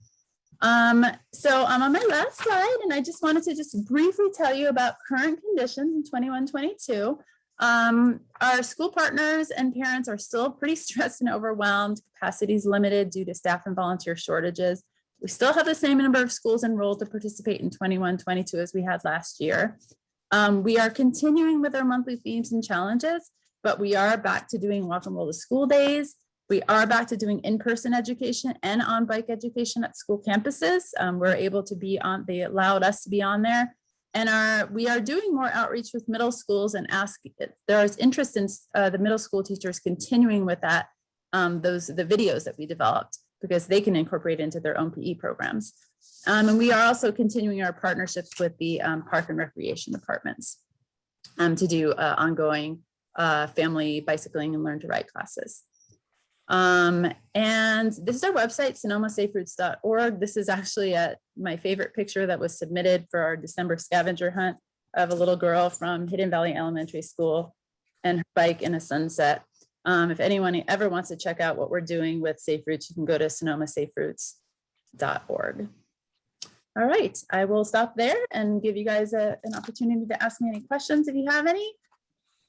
So I'm on my last slide and I just wanted to briefly tell you about current conditions in 21-22. Our school partners and parents are still pretty stressed and overwhelmed. Capacity is limited due to staff and volunteer shortages. We still have the same number of schools enrolled to participate in 21-22 as we had last year. We are continuing with our monthly themes and challenges, but we are back to doing walk and roll to school days. We are back to doing in-person education and on-bike education at school campuses. We're able to be on, they allowed us to be on there. And we are doing more outreach with middle schools and there is interest in the middle school teachers continuing with that, the videos that we developed, because they can incorporate into their own PE programs. And we are also continuing our partnerships with the park and recreation departments to do ongoing family bicycling and learn to ride classes. And this is our website, sonomasaferoutes.org. This is actually my favorite picture that was submitted for our December scavenger hunt of a little girl from Hidden Valley Elementary School and her bike in a sunset. If anyone ever wants to check out what we're doing with Safe Routes, you can go to sonomasaferoutes.org. All right, I will stop there and give you guys an opportunity to ask me any questions if you have any.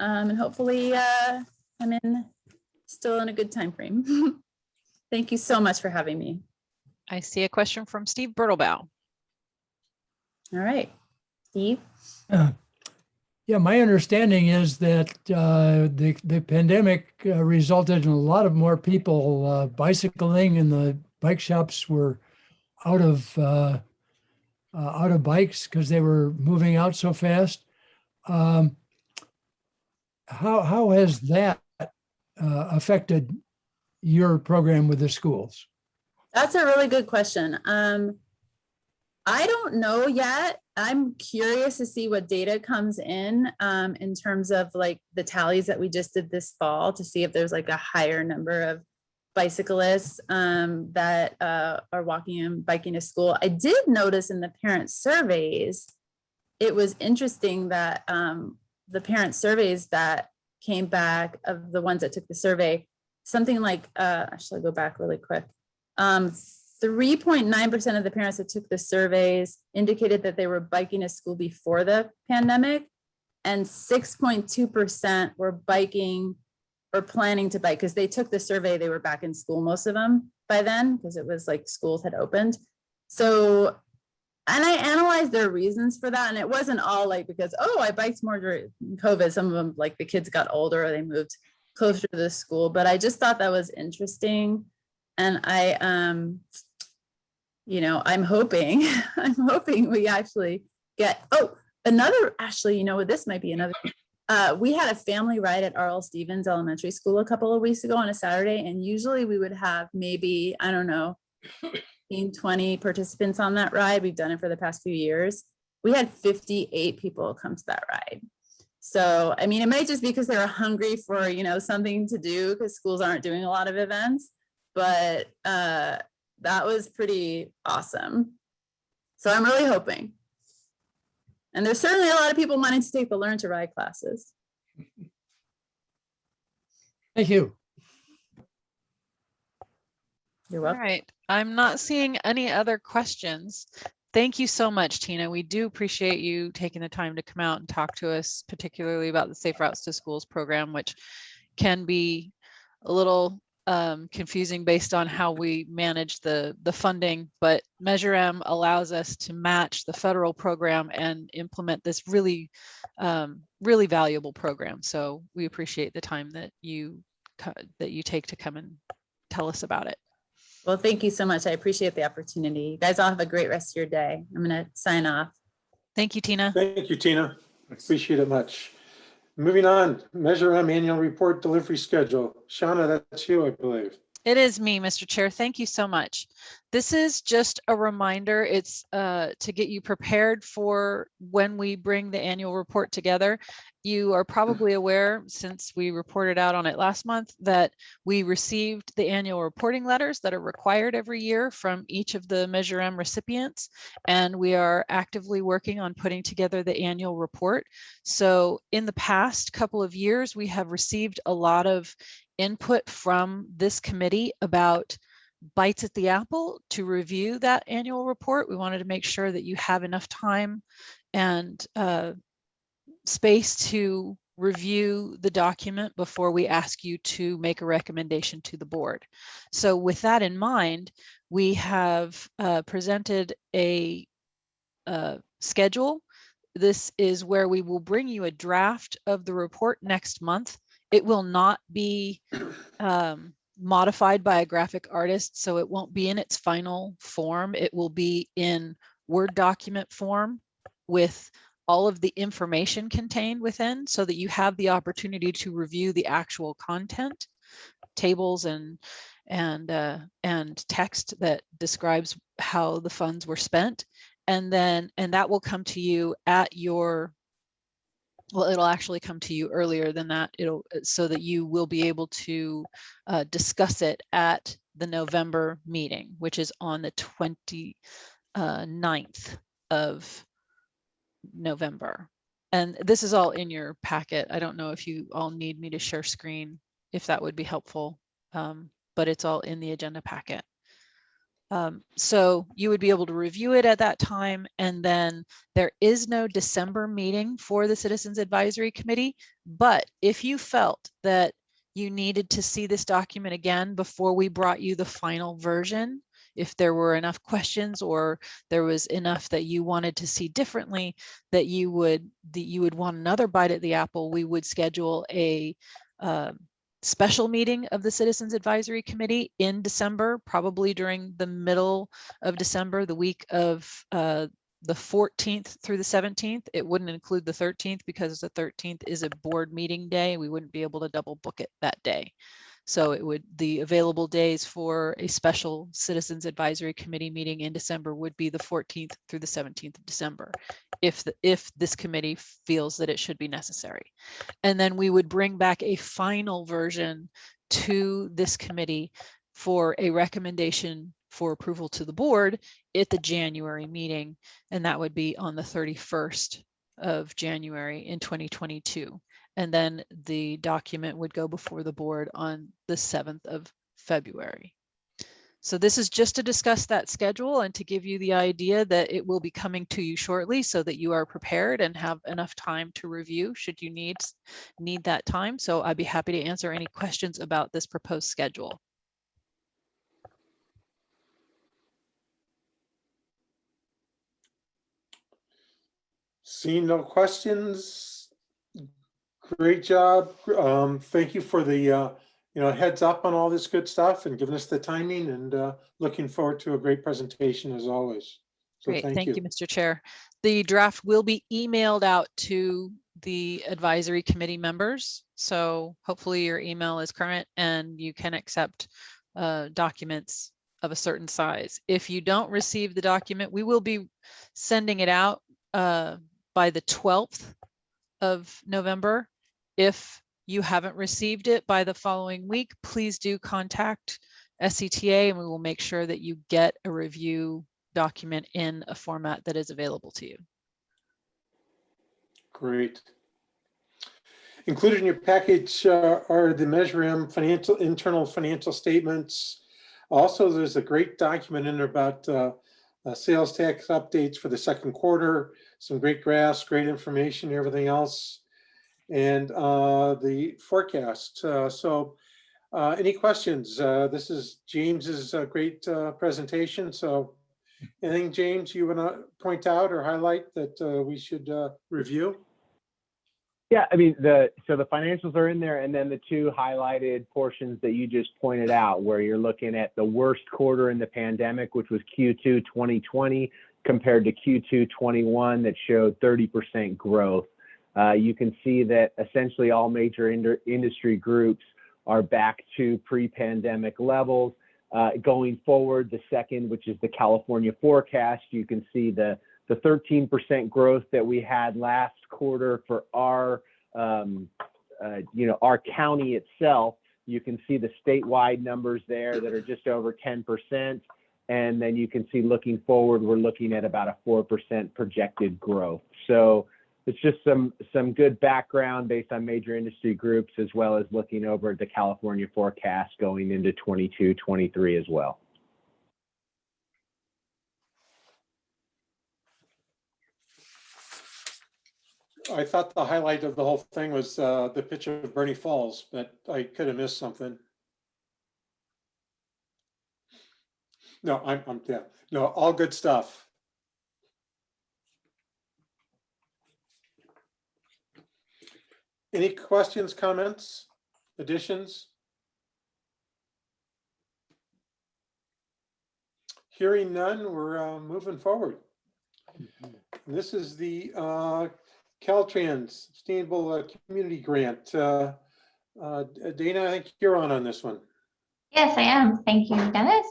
And hopefully I'm still in a good time frame. Thank you so much for having me. I see a question from Steve Bertelbaugh. All right, Steve. Yeah, my understanding is that the pandemic resulted in a lot of more people bicycling, and the bike shops were out of bikes because they were moving out so fast. How has that affected your program with the schools? That's a really good question. I don't know yet. I'm curious to see what data comes in terms of the tallies that we just did this fall, to see if there's a higher number of bicyclists that are walking and biking to school. I did notice in the parent surveys, it was interesting that the parent surveys that came back, of the ones that took the survey, something like, actually go back really quick. 3.9% of the parents that took the surveys indicated that they were biking to school before the pandemic, and 6.2% were biking or planning to bike, because they took the survey, they were back in school, most of them by then, because it was schools had opened. So, and I analyzed their reasons for that, and it wasn't all because, oh, I biked more during COVID. Some of them, the kids got older or they moved closer to the school, but I just thought that was interesting. And I'm hoping, we actually get, actually, this might be another, we had a family ride at R.L. Stevens Elementary School a couple of weeks ago on a Saturday, and usually we would have maybe, 20 participants on that ride. We've done it for the past few years. We had 58 people come to that ride. So, it might just be because they were hungry for, something to do, because schools aren't doing a lot of events, but that was pretty awesome. So I'm really hoping. And there's certainly a lot of people wanting to take the Learn to Ride classes. Thank you. You're All welcome. right, I'm not seeing any other questions. Thank you so much, Tina. We do appreciate you taking the time to come out and talk to us, particularly about the Safe Routes to Schools program, which can be a little confusing based on how we manage the funding, but Measure M allows us to match the federal program and implement this really, really valuable program. So we appreciate the time that you take to come and tell us about it. Well, thank you so much. I appreciate the opportunity. You guys all have a great rest of your day. I'm going to sign off. Thank you, Tina. Thank you, Tina. Appreciate it much. Moving on, Measure M annual report delivery schedule. Shauna, that's you, I believe. It is me, Mr. Chair. Thank you so much. This is just a reminder. It's to get you prepared for when we bring the annual report together. You are probably aware, since we reported out on it last month, that we received the annual reporting letters that are required every year from each of the Measure M recipients, and we are actively working on putting together the annual report. So in the past couple of years, we have received a lot of input from this committee about bites at the apple to review that annual report. We wanted to make sure that you have enough time and space to review the document before we ask you to make a recommendation to the board. So with that in mind, we have presented a schedule. This is where we will bring you a draft of the report next month. It will not be modified by a graphic artist, so it won't be in its final form. It will be in Word document form with all of the information contained within, so that you have the opportunity to review the actual content, tables and text that describes how the funds were spent. And that will come to you at your, well, it'll actually come to you earlier than that. So that you will be able to discuss it at the November meeting, which is on the 29th of November. And this is all in your packet. I don't know if you all need me to share screen, if that would be helpful, but it's all in the agenda packet. So you would be able to review it at that time. And then there is no December meeting for the Citizens Advisory Committee. But if you felt that you needed to see this document again before we brought you the final version, if there were enough questions or there was enough that you wanted to see differently, that you would want another bite at the apple, we would schedule a special meeting of the Citizens Advisory Committee in December, probably during the middle of December, the week of the 14th through the 17th. It wouldn't include the 13th because the 13th is a board meeting day. We wouldn't be able to double book it that day. So the available days for a special Citizens Advisory Committee meeting in December would be the 14th through the 17th of December, if this committee feels that it should be necessary. And then we would bring back a final version to this committee for a recommendation for approval to the board at the January meeting. And that would be on the 31st of January in 2022. And then the document would go before the board on the 7th of February. So this is just to discuss that schedule and to give you the idea that it will be coming to you shortly so that you are prepared and have enough time to review should you need that time. So I'd be happy to answer any questions about this proposed schedule. Seeing no questions. Great job. Thank you for the heads up on all this good stuff and giving us the timing, and looking forward to a great presentation as always. So Great, thank you, Mr. Chair. The draft will be emailed out to the advisory committee members. So hopefully your email is current and you can accept documents of a certain size. If you don't receive the document, we will be sending it out by the 12th of November. If you haven't received it by the following week, please do contact SCTA and we will make sure that you get a review document in a format that is available to you. Great. Included in your package are the Measure M internal financial statements. Also, there's a great document in there about sales tax updates for the second quarter, some great graphs, great information, everything else, and the forecast. Any questions? This is James's great presentation. So anything, James, you want to point out or highlight that we should review? Yeah, I mean, so the financials are in there, and then the two highlighted portions that you just pointed out, where you're looking at the worst quarter in the pandemic, which was Q2 2020, compared to Q2 21 that showed 30% growth. You can see that essentially all major industry groups are back to pre-pandemic levels. Going forward, the second, which is the California forecast, you can see the 13% growth that we had last quarter for our, our county itself. You can see the statewide numbers there that are just over 10%. And then you can see looking forward, we're looking at about a 4% projected growth. So it's just some good background based on major industry groups, as well as looking over at the California forecast going into 22, 23 as well. I thought the highlight of the whole thing was the picture of Bernie Falls, but I could have missed something. No, yeah, no, all good stuff. Any questions, comments, additions? Hearing none, we're moving forward. This is the Caltrans Sustainable Community Grant. Dana, I think you're on this one. Yes, I am. Thank you, Dennis.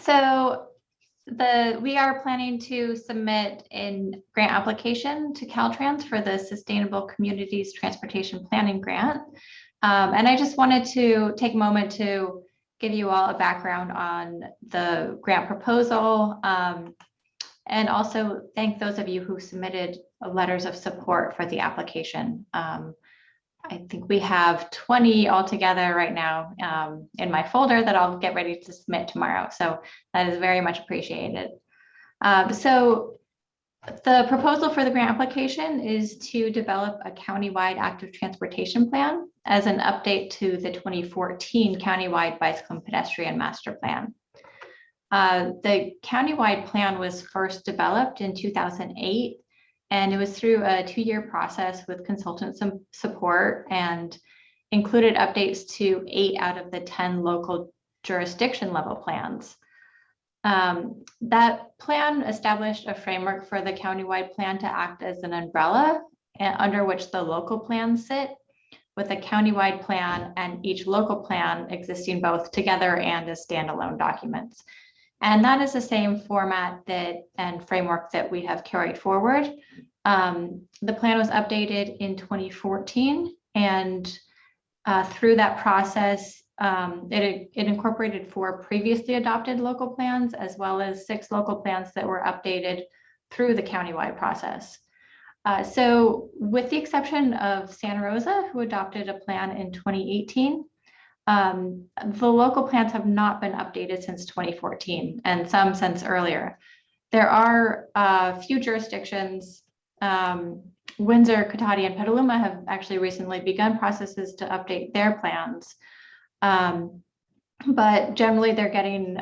So we are planning to submit a grant application to Caltrans for the Sustainable Communities Transportation Planning Grant. And I just wanted to take a moment to give you all a background on the grant proposal, and also thank those of you who submitted letters of support for the application. I think we have 20 altogether right now in my folder that I'll get ready to submit tomorrow. So that is very much appreciated. So the proposal for the grant application is to develop a countywide active transportation plan as an update to the 2014 countywide bicycle and pedestrian master plan. The countywide plan was first developed in 2008. And it was through a 2-year process with consultant support and included updates to 8 out of the 10 local jurisdiction level plans. That plan established a framework for the countywide plan to act as an umbrella under which the local plans sit, with a countywide plan and each local plan existing both together and as standalone documents. And that is the same format and framework that we have carried forward. The plan was updated in 2014, and through that process, it incorporated 4 previously adopted local plans, as well as 6 local plans that were updated through the countywide process. So with the exception of Santa Rosa, who adopted a plan in 2018, the local plans have not been updated since 2014, and some since earlier. There are a few jurisdictions, Windsor, Cotati, and Petaluma have actually recently begun processes to update their plans. But generally they're getting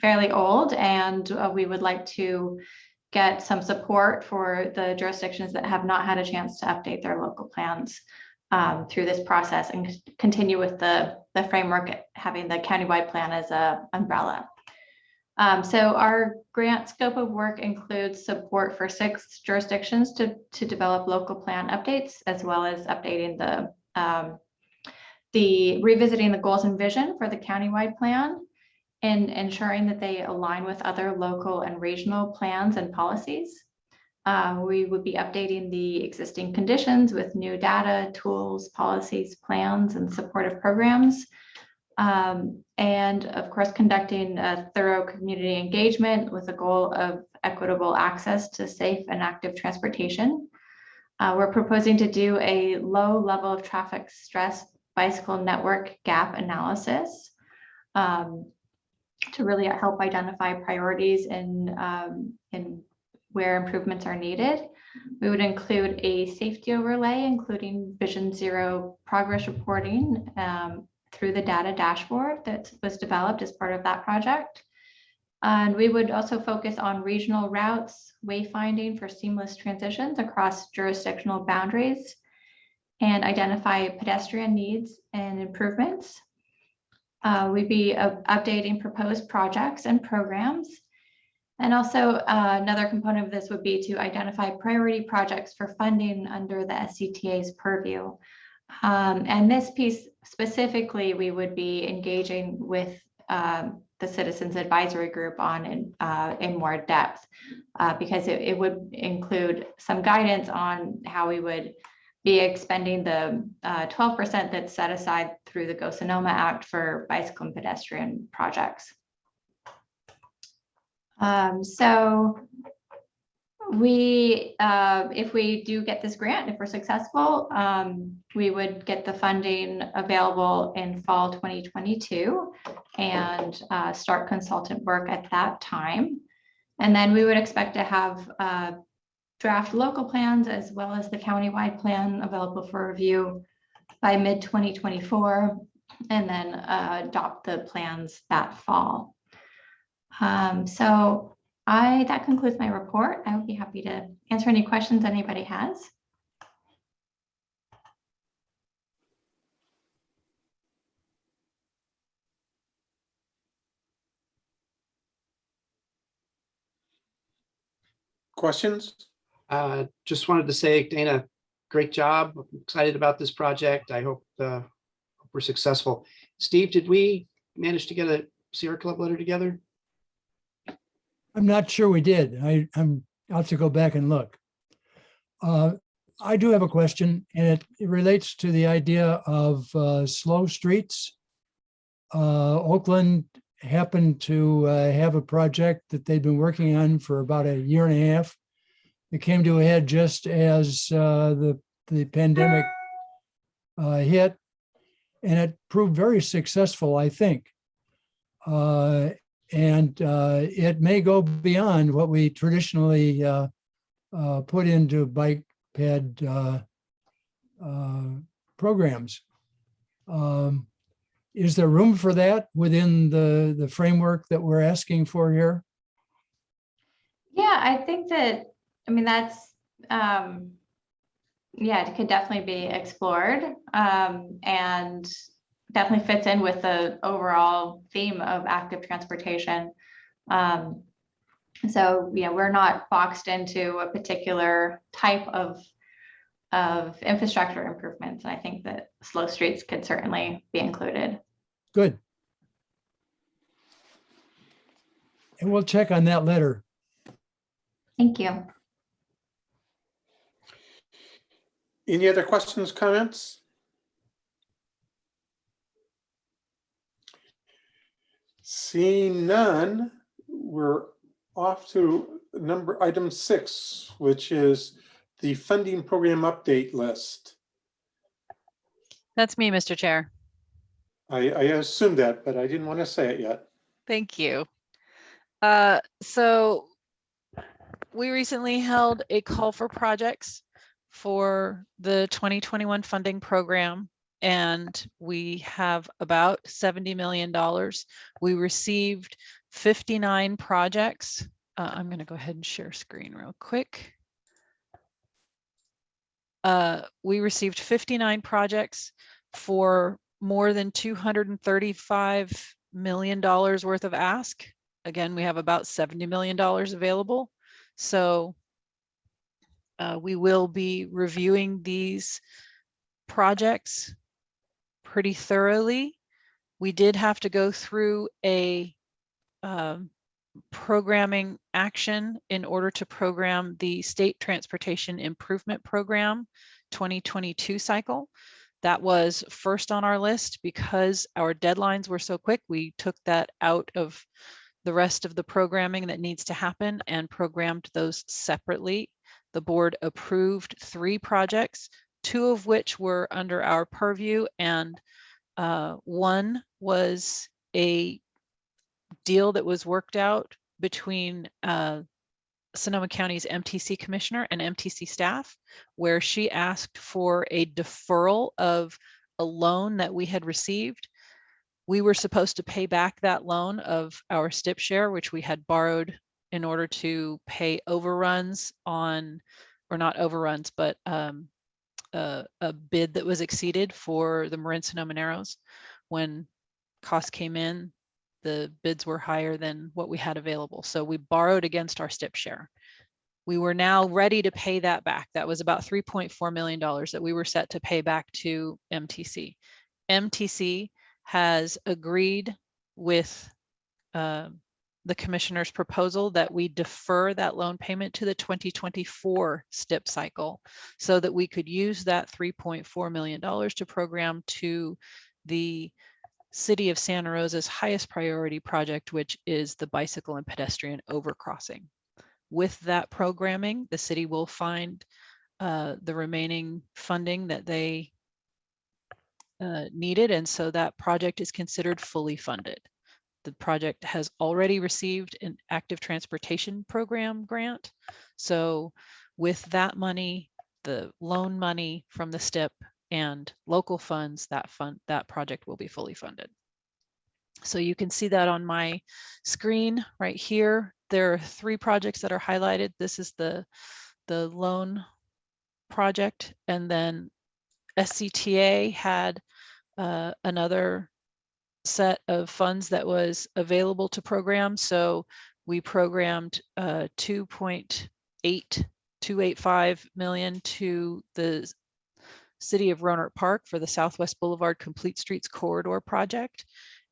fairly old, and we would like to get some support for the jurisdictions that have not had a chance to update their local plans through this process, and continue with the framework, having the countywide plan as an umbrella. So our grant scope of work includes support for 6 jurisdictions to develop local plan updates, as well as updating revisiting the goals and vision for the countywide plan, and ensuring that they align with other local and regional plans and policies. We would be updating the existing conditions with new data, tools, policies, plans, and supportive programs. And of course, conducting a thorough community engagement with the goal of equitable access to safe and active transportation. We're proposing to do a low level of traffic stress bicycle network gap analysis to really help identify priorities in where improvements are needed. We would include a safety overlay, including Vision Zero progress reporting through the data dashboard that was developed as part of that project. And we would also focus on regional routes, wayfinding for seamless transitions across jurisdictional boundaries, and identify pedestrian needs and improvements. We'd be updating proposed projects and programs. And also another component of this would be to identify priority projects for funding under the SCTA's purview. And this piece specifically, we would be engaging with the Citizens Advisory Group on in more depth, because it would include some guidance on how we would be expending the 12% that's set aside through the Go Sonoma Act for bicycle and pedestrian projects. So we, if we do get this grant, if we're successful, we would get the funding available in fall 2022 and start consultant work at that time. And then we would expect to have draft local plans as well as the countywide plan available for review by mid 2024, and then adopt the plans that fall. So that concludes my report. I would be happy to answer any questions anybody has. Questions? Just wanted to say, Dana, great job. I'm excited about this project. I hope we're successful. Steve, did we manage to get a Sierra Club letter together? I'm not sure we did. I'll have to go back and look. I do have a question, and it relates to the idea of slow streets. Oakland happened to have a project that they'd been working on for about a year and a half. It came to a head just as the pandemic hit, and it proved very successful, I think. And it may go beyond what we traditionally put into bike ped programs. Is there room for that within the framework that we're asking for here? Yeah, I think that, I mean, that's, yeah, it could definitely be explored, and definitely fits in with the overall theme of active transportation. So, yeah, we're not boxed into a particular type of infrastructure improvements. And I think that slow streets could certainly be included. Good. And we'll check on that letter. Thank you. Any other questions, comments? Seeing none, we're off to item 6, which is the funding program update list. That's me, Mr. Chair. I assumed that, but I didn't want to say it yet. Thank you. So we recently held a call for projects for the 2021 funding program, and we have about $70 million. We received 59 projects. I'm going to go ahead and share screen real quick. We received 59 projects for more than $235 million worth of ask. Again, we have about $70 million available. So we will be reviewing these projects pretty thoroughly. We did have to go through a programming action in order to program the State Transportation Improvement Program 2022 cycle. That was first on our list because our deadlines were so quick. We took that out of the rest of the programming that needs to happen and programmed those separately. The board approved 3 projects, 2 of which were under our purview, and one was a deal that was worked out between Sonoma County's MTC commissioner and MTC staff, where she asked for a deferral of a loan that we had received. We were supposed to pay back that loan of our STIP share, which we had borrowed in order to pay overruns on, or not overruns, but a bid that was exceeded for the Marin Sonoma Narrows. When costs came in, the bids were higher than what we had available. So we borrowed against our STIP share. We were now ready to pay that back. That was about $3.4 million that we were set to pay back to MTC. MTC has agreed with the commissioner's proposal that we defer that loan payment to the 2024 STIP cycle so that we could use that $3.4 million to program to the City of Santa Rosa's highest priority project, which is the bicycle and pedestrian overcrossing. With that programming, the city will find the remaining funding that they needed, and so that project is considered fully funded. The project has already received an active transportation program grant. So with that money, the loan money from the STIP and local funds, that project will be fully funded. So you can see that on my screen right here. There are 3 projects that are highlighted. This is the loan project, and then SCTA had another set of funds that was available to program. So we programmed 2.8285 million to the City of Roanoke Park for the Southwest Boulevard Complete Streets Corridor project.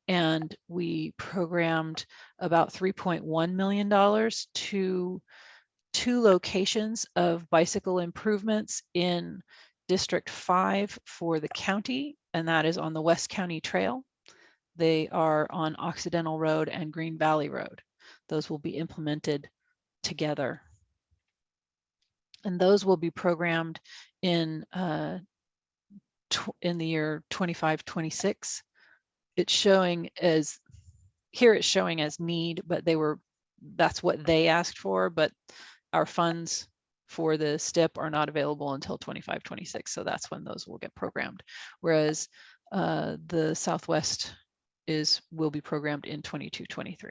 And we programmed about $3.1 million to 2 locations of bicycle improvements in District 5 for the county, and that is on the West County Trail. They are on Occidental Road and Green Valley Road. Those will be implemented together. And those will be programmed in the year 25-26. It's showing as, here it's showing as need, but that's what they asked for, but our funds for the STIP are not available until 25-26. So that's when those will get programmed. Whereas the Southwest will be programmed in 22-23.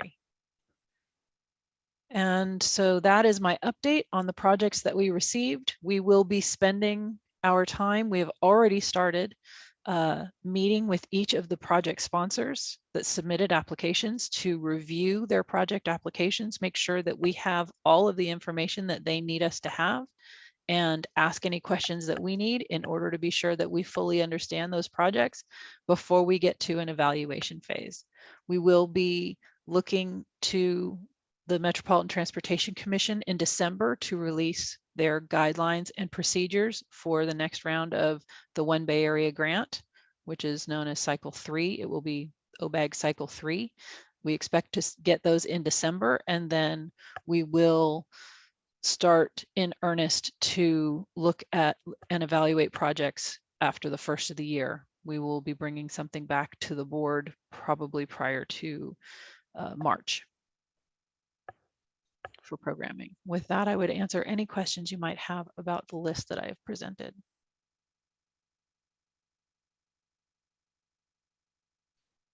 And so that is my update on the projects that we received. We will be spending our time. We have already started meeting with each of the project sponsors that submitted applications to review their project applications, make sure that we have all of the information that they need us to have, and ask any questions that we need in order to be sure that we fully understand those projects before we get to an evaluation phase. We will be looking to the Metropolitan Transportation Commission in December to release their guidelines and procedures for the next round of the One Bay Area grant, which is known as Cycle 3. It will be OBAG Cycle 3. We expect to get those in December, and then we will start in earnest to look at and evaluate projects after the first of the year. We will be bringing something back to the board probably prior to March for programming. With that, I would answer any questions you might have about the list that I have presented.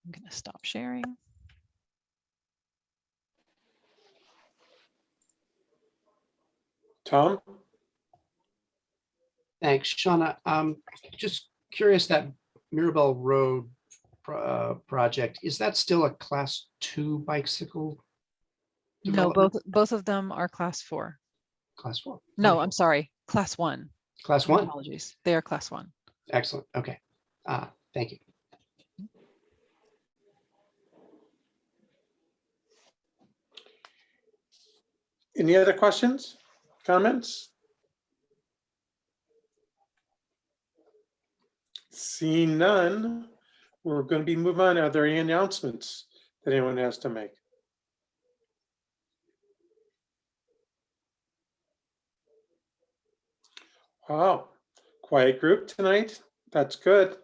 I'm going to stop sharing. Tom? Thanks, Shauna. Just curious, that Mirabel Road project, is that still a Class 2 bicycle? No, both of them are Class 4. Class 4. No, Wonderful. I'm sorry, Class 1. Class My 1. apologies. They are Class 1. Excellent. Okay. Thank you. Any other questions, comments? Seeing none, we're going to be moving on. Are there any announcements that anyone has to make? Wow, quiet group tonight. That's good.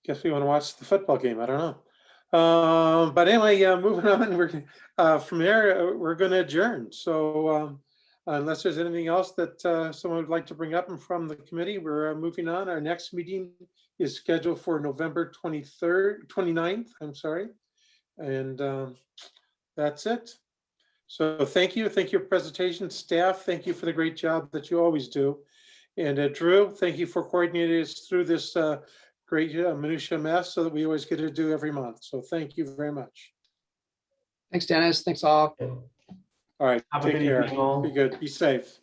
Guess we want to watch the football game. I don't know. But anyway, moving on. We're from there. We're going to adjourn. So unless there's anything else that someone would like to bring up from the committee, we're moving on. Our next meeting is scheduled for November 29th. I'm sorry, and that's it. So thank you for your presentation, staff. Thank you for the great job that you always do. And Drew, thank you for coordinating us through this great minutia mess so that we always get to do every month. So thank you very much. Thanks, Dennis. Thanks all. All right, Have a take good care. evening all. Be good. Be safe.